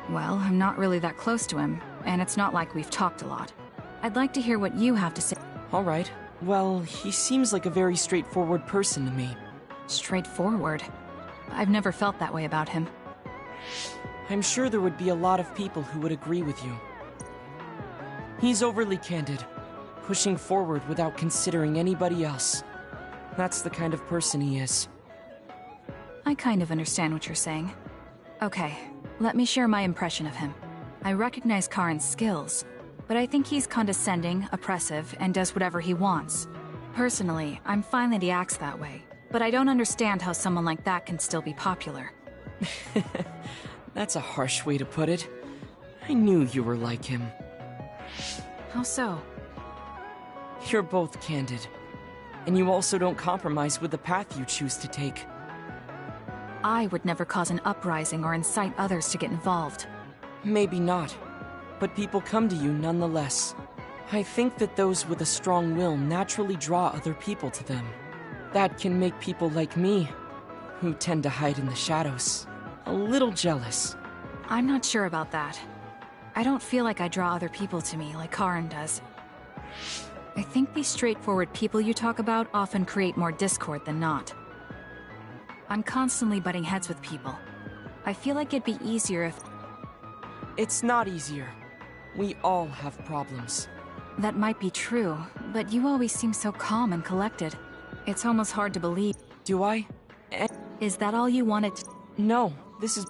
Well, I'm not really that close to him, and it's not like we've talked a lot. I'd like to hear what you have to say. All right. Well, he seems like a very straightforward person to me. Straightforward? I've never felt that way about him. I'm sure there would be a lot of people who would agree with you. He's overly candid, pushing forward without considering anybody else. That's the kind of person he is. I kind of understand what you're saying. Okay, let me share my impression of him. I recognize Karin's skills, but I think he's condescending, oppressive, and does whatever he wants. Personally, I'm fine that he acts that way, but I don't understand how someone like that can still be popular. That's a harsh way to put it. I knew you were like him. How so? You're both candid. And you also don't compromise with the path you choose to take. I would never cause an uprising or incite others to get involved. Maybe not. But people come to you nonetheless. I think that those with a strong will naturally draw other people to them. That can make people like me, who tend to hide in the shadows, a little jealous. I'm not sure about that. I don't feel like I draw other people to me like Karin does. I think these straightforward people you talk about often create more discord than not. I'm constantly butting heads with people. I feel like it'd be easier if... It's not easier. We all have problems. That might be true, but you always seem so calm and collected. It's almost hard to believe. Do I? Is that all you wanted to... No, this is...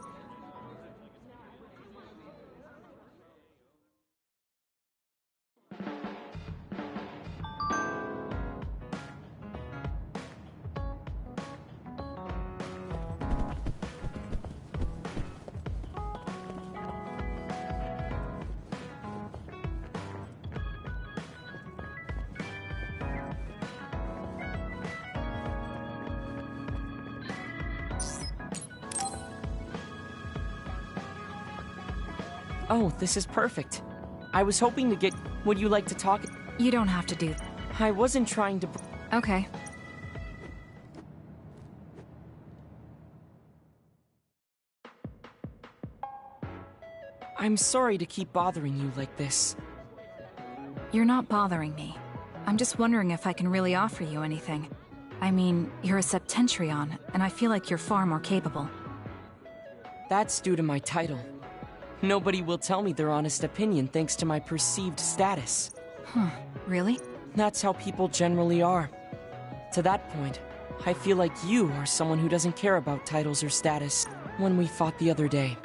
Oh, this is perfect. I was hoping to get... Would you like to talk? You don't have to do... I wasn't trying to... Okay. I'm sorry to keep bothering you like this. You're not bothering me. I'm just wondering if I can really offer you anything. I mean, you're a Septentrion, and I feel like you're far more capable. That's due to my title. Nobody will tell me their honest opinion thanks to my perceived status. Huh, really? That's how people generally are. To that point, I feel like you are someone who doesn't care about titles or status. When we fought the other day,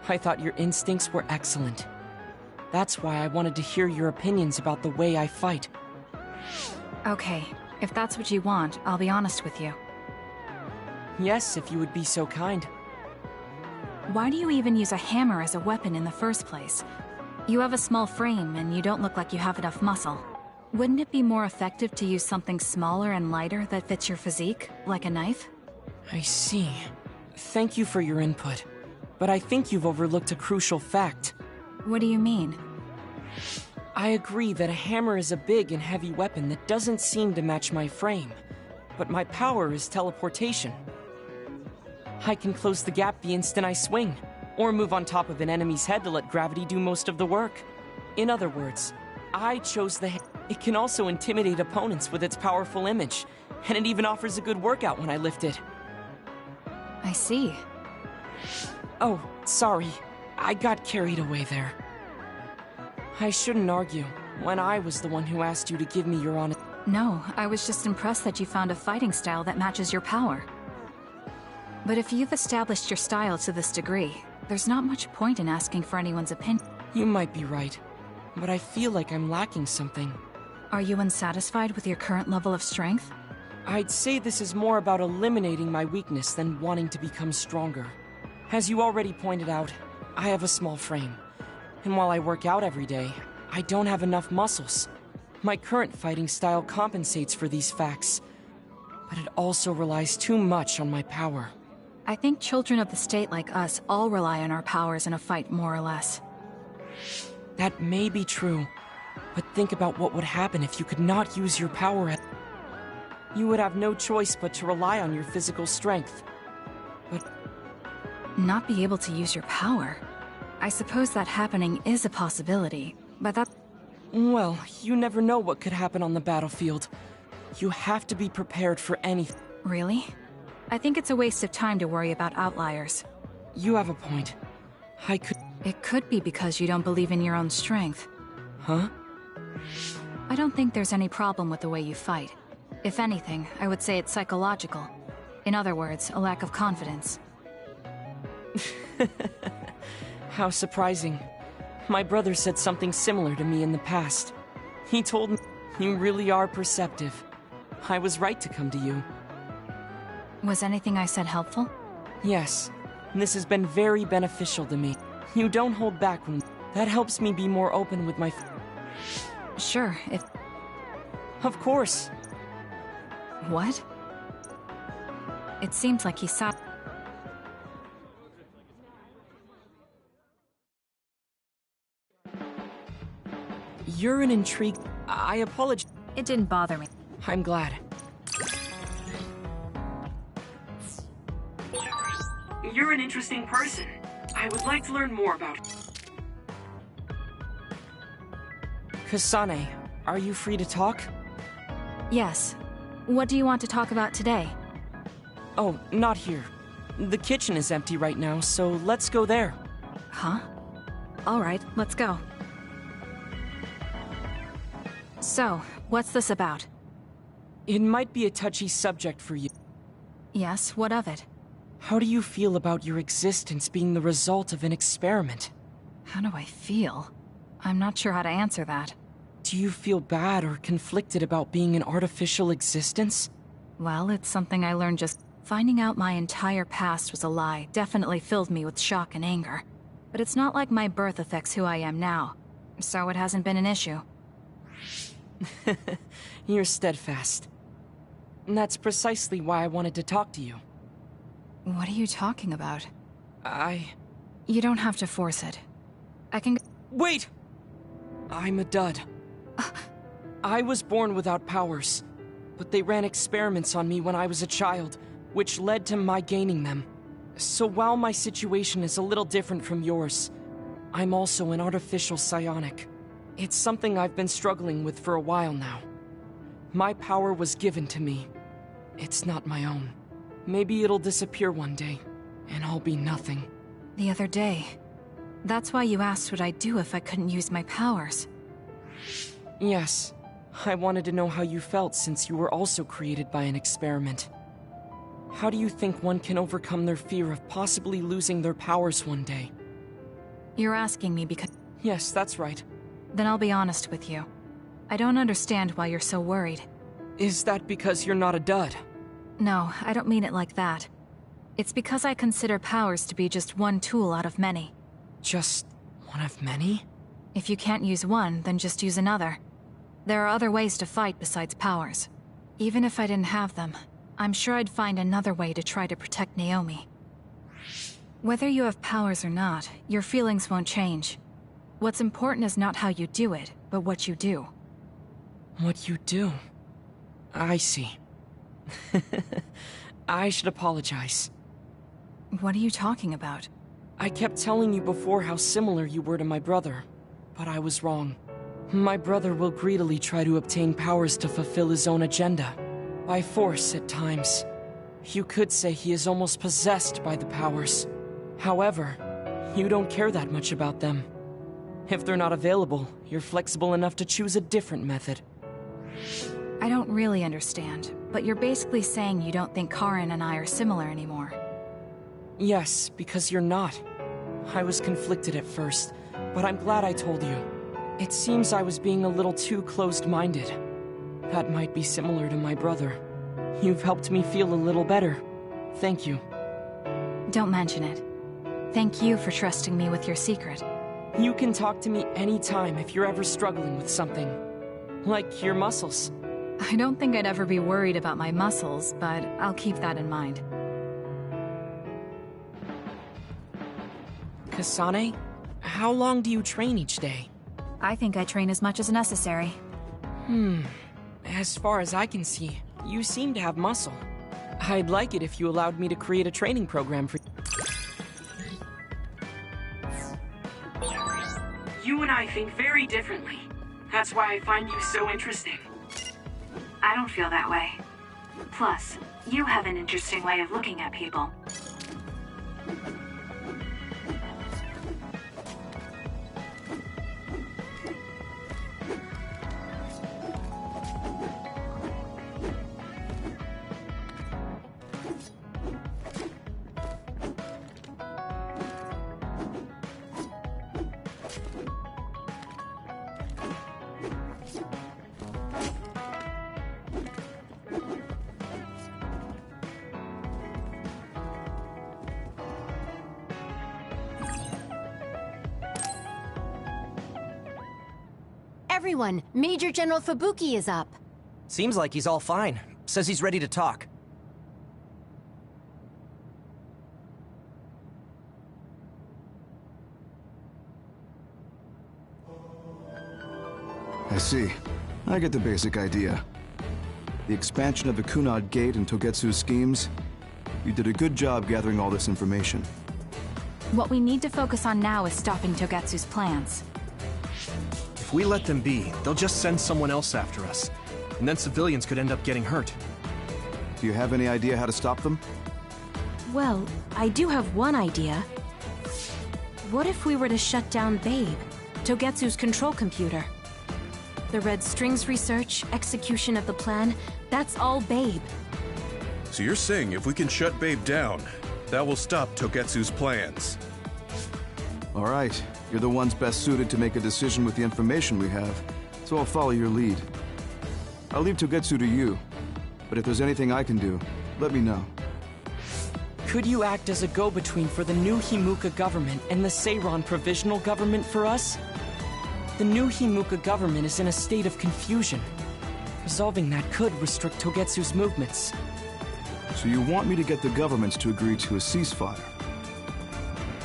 I thought your instincts were excellent. That's why I wanted to hear your opinions about the way I fight. Okay, if that's what you want, I'll be honest with you. Yes, if you would be so kind. Why do you even use a hammer as a weapon in the first place? You have a small frame, and you don't look like you have enough muscle. Wouldn't it be more effective to use something smaller and lighter that fits your physique, like a knife? I see. Thank you for your input. But I think you've overlooked a crucial fact. What do you mean? I agree that a hammer is a big and heavy weapon that doesn't seem to match my frame. But my power is teleportation. I can close the gap the instant I swing, or move on top of an enemy's head to let gravity do most of the work. In other words, I chose the It can also intimidate opponents with its powerful image, and it even offers a good workout when I lift it. I see. Oh, sorry. I got carried away there. I shouldn't argue, when I was the one who asked you to give me your honest... No, I was just impressed that you found a fighting style that matches your power. But if you've established your style to this degree, there's not much point in asking for anyone's opinion. You might be right, but I feel like I'm lacking something. Are you unsatisfied with your current level of strength? I'd say this is more about eliminating my weakness than wanting to become stronger. As you already pointed out, I have a small frame. And while I work out every day, I don't have enough muscles. My current fighting style compensates for these facts, but it also relies too much on my power. I think children of the state like us all rely on our powers in a fight, more or less. That may be true, but think about what would happen if you could not use your power at... You would have no choice but to rely on your physical strength. But... Not be able to use your power? I suppose that happening is a possibility, but that... Well, you never know what could happen on the battlefield. You have to be prepared for anything. Really? I think it's a waste of time to worry about outliers. You have a point. I could... It could be because you don't believe in your own strength. Huh? I don't think there's any problem with the way you fight. If anything, I would say it's psychological. In other words, a lack of confidence. How surprising. My brother said something similar to me in the past. He told me, you really are perceptive. I was right to come to you. Was anything I said helpful? Yes. This has been very beneficial to me. You don't hold back when... That helps me be more open with my... Sure, if... Of course. What? It seems like he saw... You're an intrigue... I apologize. It didn't bother me. I'm glad. You're an interesting person. I would like to learn more about... Kasane, are you free to talk? Yes. What do you want to talk about today? Oh, not here. The kitchen is empty right now, so let's go there. Huh? Alright, let's go. So, what's this about? It might be a touchy subject for you. Yes, what of it? How do you feel about your existence being the result of an experiment? How do I feel? I'm not sure how to answer that. Do you feel bad or conflicted about being an artificial existence? Well, it's something I learned just... Finding out my entire past was a lie definitely filled me with shock and anger. But it's not like my birth affects who I am now, so it hasn't been an issue. You're steadfast. And that's precisely why I wanted to talk to you. What are you talking about? You don't have to force it. I can... Wait! I'm a dud. I was born without powers, but they ran experiments on me when I was a child, which led to my gaining them. So while my situation is a little different from yours, I'm also an artificial psionic. It's something I've been struggling with for a while now. My power was given to me. It's not my own. Maybe it'll disappear one day, and I'll be nothing. The other day. That's why you asked what I'd do if I couldn't use my powers. Yes. I wanted to know how you felt since you were also created by an experiment. How do you think one can overcome their fear of possibly losing their powers one day? You're asking me because... Yes, that's right. Then I'll be honest with you. I don't understand why you're so worried. Is that because you're not a dud? No, I don't mean it like that. It's because I consider powers to be just one tool out of many. Just one of many? If you can't use one, then just use another. There are other ways to fight besides powers. Even if I didn't have them, I'm sure I'd find another way to try to protect Naomi. Whether you have powers or not, your feelings won't change. What's important is not how you do it, but what you do. What you do? I see. I should apologize. What are you talking about? I kept telling you before how similar you were to my brother, but I was wrong. My brother will greedily try to obtain powers to fulfill his own agenda. By force at times. You could say he is almost possessed by the powers. However, you don't care that much about them. If they're not available, you're flexible enough to choose a different method. I don't really understand, but you're basically saying you don't think Karin and I are similar anymore. Yes, because you're not. I was conflicted at first, but I'm glad I told you. It seems I was being a little too closed-minded. That might be similar to my brother. You've helped me feel a little better. Thank you. Don't mention it. Thank you for trusting me with your secret. You can talk to me anytime if you're ever struggling with something. Like your muscles. I don't think I'd ever be worried about my muscles, but I'll keep that in mind. Kasane, how long do you train each day? I think I train as much as necessary. As far as I can see, you seem to have muscle. I'd like it if you allowed me to create a training program for you. You and I think very differently. That's why I find you so interesting. I don't feel that way. Plus, you have an interesting way of looking at people. Everyone, Major General Fubuki is up. Seems like he's all fine. Says he's ready to talk. I see. I get the basic idea. The expansion of the Kunad Gate and Togetsu's schemes. You did a good job gathering all this information. What we need to focus on now is stopping Togetsu's plans. If we let them be, they'll just send someone else after us. And then civilians could end up getting hurt. Do you have any idea how to stop them? Well, I do have one idea. What if we were to shut down Babe, Togetsu's control computer? The Red Strings research, execution of the plan, that's all Babe. So you're saying if we can shut Babe down, that will stop Togetsu's plans? All right. You're the ones best suited to make a decision with the information we have, so I'll follow your lead. I'll leave Togetsu to you, but if there's anything I can do, let me know. Could you act as a go-between for the new Himuka government and the Seiran provisional government for us? The new Himuka government is in a state of confusion. Resolving that could restrict Togetsu's movements. So you want me to get the governments to agree to a ceasefire?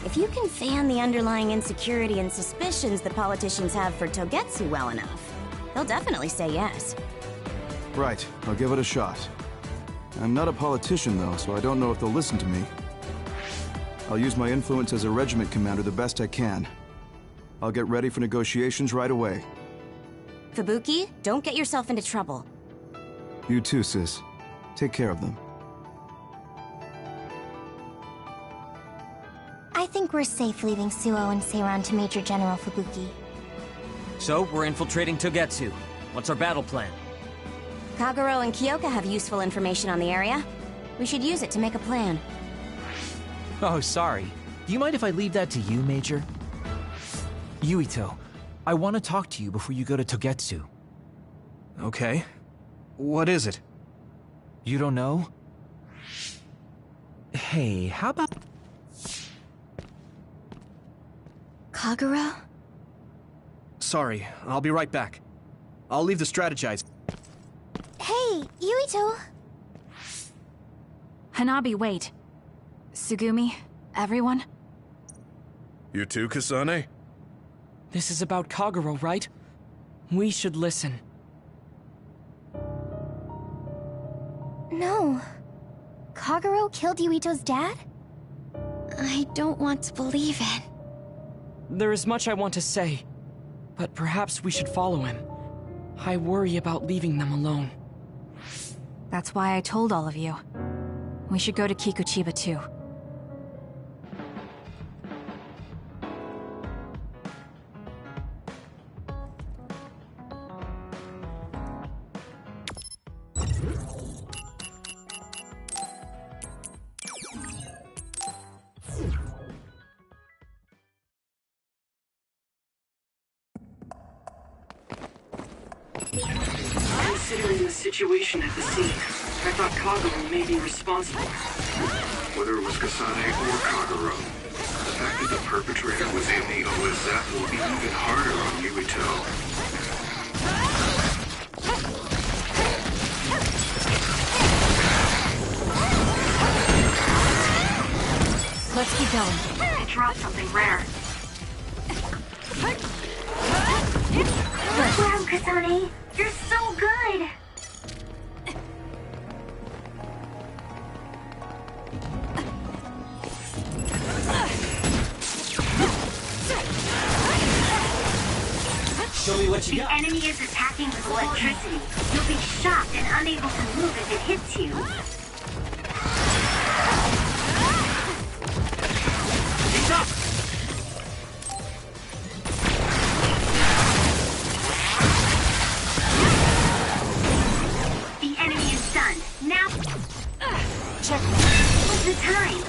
If you can fan the underlying insecurity and suspicions the politicians have for Togetsu well enough, they'll definitely say yes. Right, I'll give it a shot. I'm not a politician though, so I don't know if they'll listen to me. I'll use my influence as a regiment commander the best I can. I'll get ready for negotiations right away. Fubuki, don't get yourself into trouble. You too, sis. Take care of them. I think we're safe leaving Suo and Seiran to Major General Fubuki. So, we're infiltrating Togetsu. What's our battle plan? Kagero and Kyoka have useful information on the area. We should use it to make a plan. Oh, sorry. Do you mind if I leave that to you, Major? Yuito, I want to talk to you before you go to Togetsu. Okay. What is it? You don't know? Hey, how about... Kagero? sorry. I'll be right back. I'll leave the strategize. Hey, Yuito! Hanabi, wait. Tsugumi, everyone? You too, Kasane? This is about Kagero, right? We should listen. No. Kagero killed Yuito's dad? I don't want to believe it. There is much I want to say, but perhaps we should follow him. I worry about leaving them alone. That's why I told all of you. We should go to Kikuchiba too. Considering the situation at the scene, I thought Kagero may be responsible. Whether it was Kasane or Kagero, the fact that the perpetrator was in the OSF will be even harder on Yuito. Let's keep going. I dropped something rare. Wow, Kasane, you're so good! Show me what you got. The enemy is attacking with electricity. You'll be shocked and unable to move if it hits you. He's up! The enemy is stunned. Now... Check. What's the time?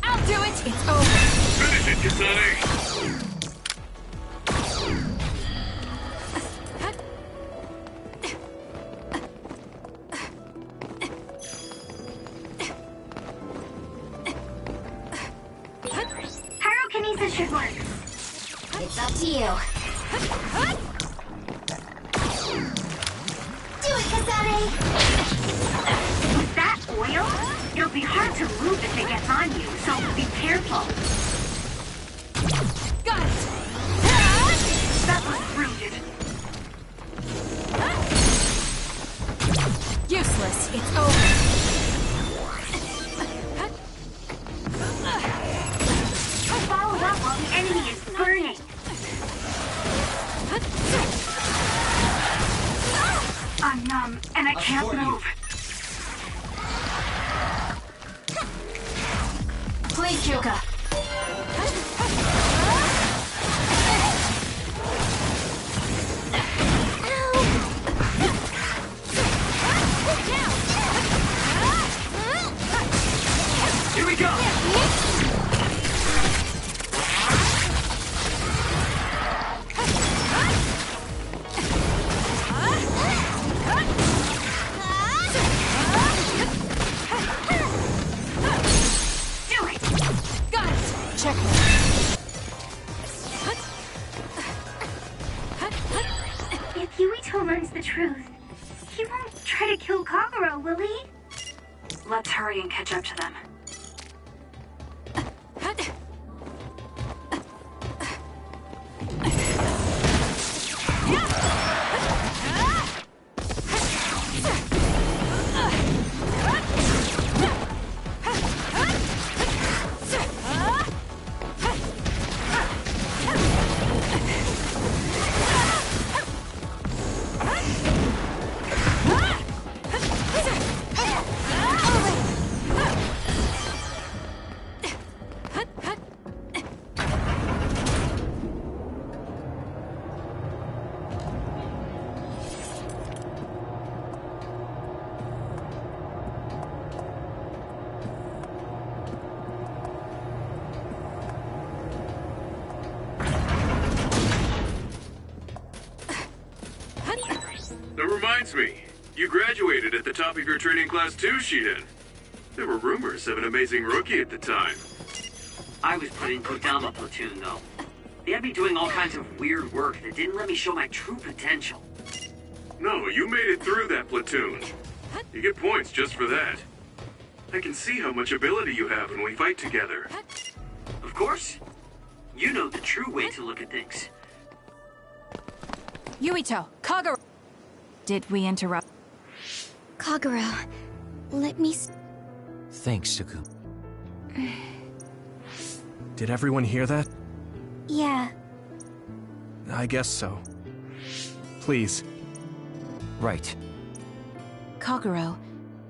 I'll do it! It's over! Finish it, Kasane! Pyrokinesis should work. It's up to you. Do it, Kasane! With that oil, it'll be hard to move if it gets on you, so be careful. Got it! That was brilliant. Useless. It's over. Follow up while the enemy is burning. I'm numb, and I can't move. Please, Hyuka. Here we go! Do it! Got it! Check. If Yuito learns the truth, he won't try to kill Kagero, will he? Let's hurry and catch up to them. reminds me. You graduated at the top of your training class too, Shiden. There were rumors of an amazing rookie at the time. I was put in Kodama platoon, though. They had me doing all kinds of weird work that didn't let me show my true potential. No, you made it through that platoon. You get points just for that. I can see how much ability you have when we fight together. Of course. You know the true way to look at things. Yuito, Kagero. Did we interrupt? Kagero, let me Thanks, Suku. Did everyone hear that? Yeah. I guess so. Please. Right. Kagero,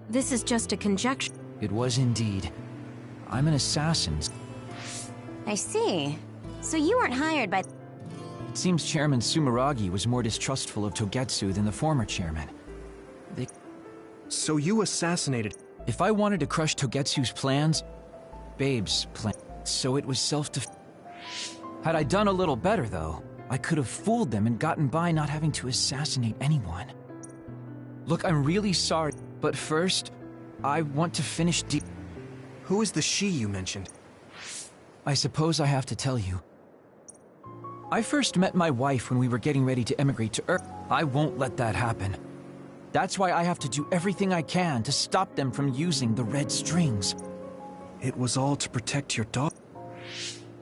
this is just a conjecture. It was indeed. I'm an assassin. I see. So you weren't hired by... It seems Chairman Sumeragi was more distrustful of Togetsu than the former chairman. So you assassinated... If I wanted to crush Togetsu's plans, Babe's plan, so it was self-defense. Had I done a little better, though, I could have fooled them and gotten by not having to assassinate anyone. Look, I'm really sorry, but first, I want to finish Who is the she you mentioned? I suppose I have to tell you. I first met my wife when we were getting ready to emigrate to Earth. I won't let that happen. That's why I have to do everything I can to stop them from using the red strings. It was all to protect your daughter.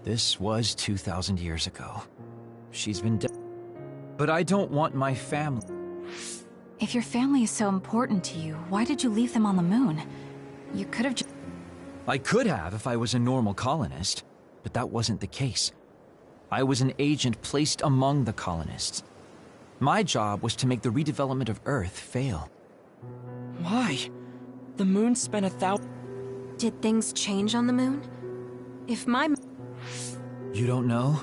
This was 2,000 years ago. She's been dead. But I don't want my family. If your family is so important to you, why did you leave them on the moon? You could have just... I could have if I was a normal colonist, but that wasn't the case. I was an agent placed among the colonists. My job was to make the redevelopment of Earth fail. Why? The moon spent 1,000... Did things change on the moon? If my... You don't know?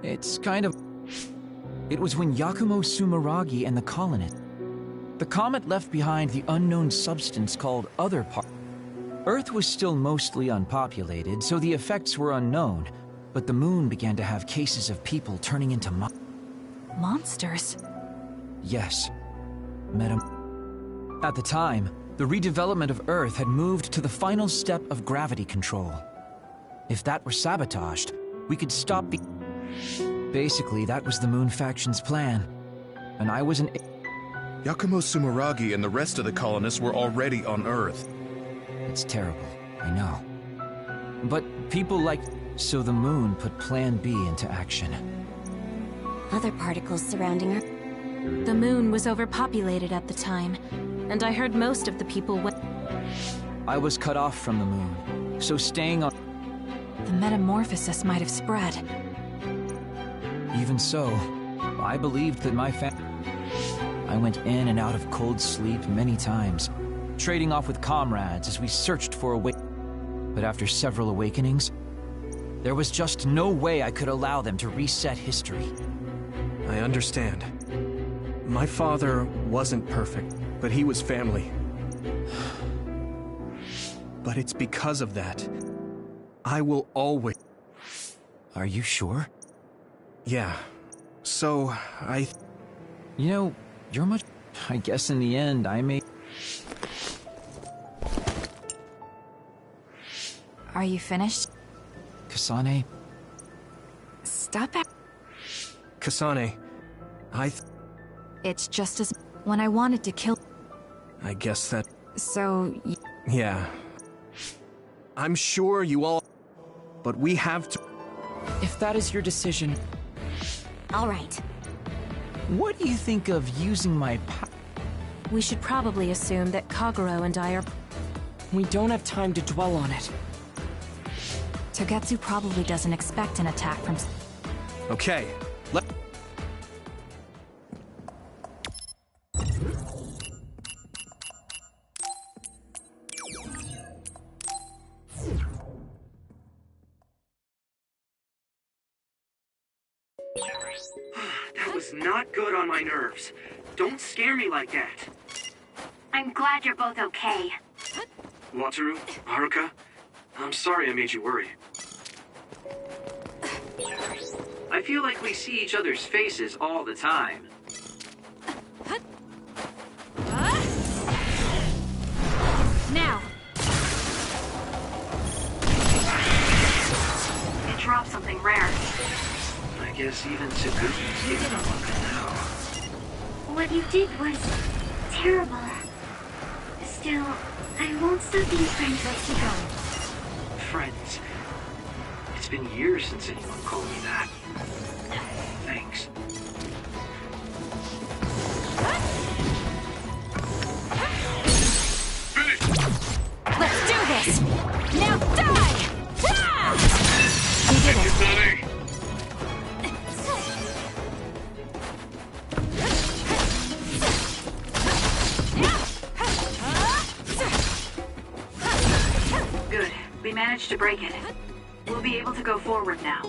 It's kind of... It was when Yakumo Sumeragi and the colonists... The comet left behind the unknown substance called Other Part. Earth was still mostly unpopulated, so the effects were unknown, but the moon began to have cases of people turning into monsters? Yes. At the time, the redevelopment of Earth had moved to the final step of gravity control. If that were sabotaged, we could stop the... Basically, that was the Moon Faction's plan. And I was an... Yakumo Sumeragi and the rest of the colonists were already on Earth. It's terrible, I know. But people like... So the moon put Plan B into action. Other particles surrounding her. The moon was overpopulated at the time, and I heard most of the people went... I was cut off from the moon, so staying on... The metamorphosis might have spread. Even so, I believed that my I went in and out of cold sleep many times, trading off with comrades as we searched for But after several awakenings, there was just no way I could allow them to reset history. I understand. My father wasn't perfect, but he was family. But it's because of that. I will always... Are you sure? Yeah. So, You know, you're much... I guess in the end, I may... Are you finished? Kasane? Stop it. Kasane, It's just as... When I wanted to kill... I guess that... So... Yeah. I'm sure you all... But we have to... If that is your decision... All right. What do you think of using my power? We should probably assume that Kagero and I are... We don't have time to dwell on it. Togetsu probably doesn't expect an attack from... Okay, That was not good on my nerves. Don't scare me like that. I'm glad you're both okay. Wataru, Haruka, I'm sorry I made you worry. I feel like we see each other's faces all the time. guess even civilians gave up on it now. What you did was terrible. Still, I won't stop being friends with you. Friends. It's been years since anyone called me that. Thanks. Let's do this! Now die! Ah! We did it! Good. We managed to break it. We'll be able to go forward now.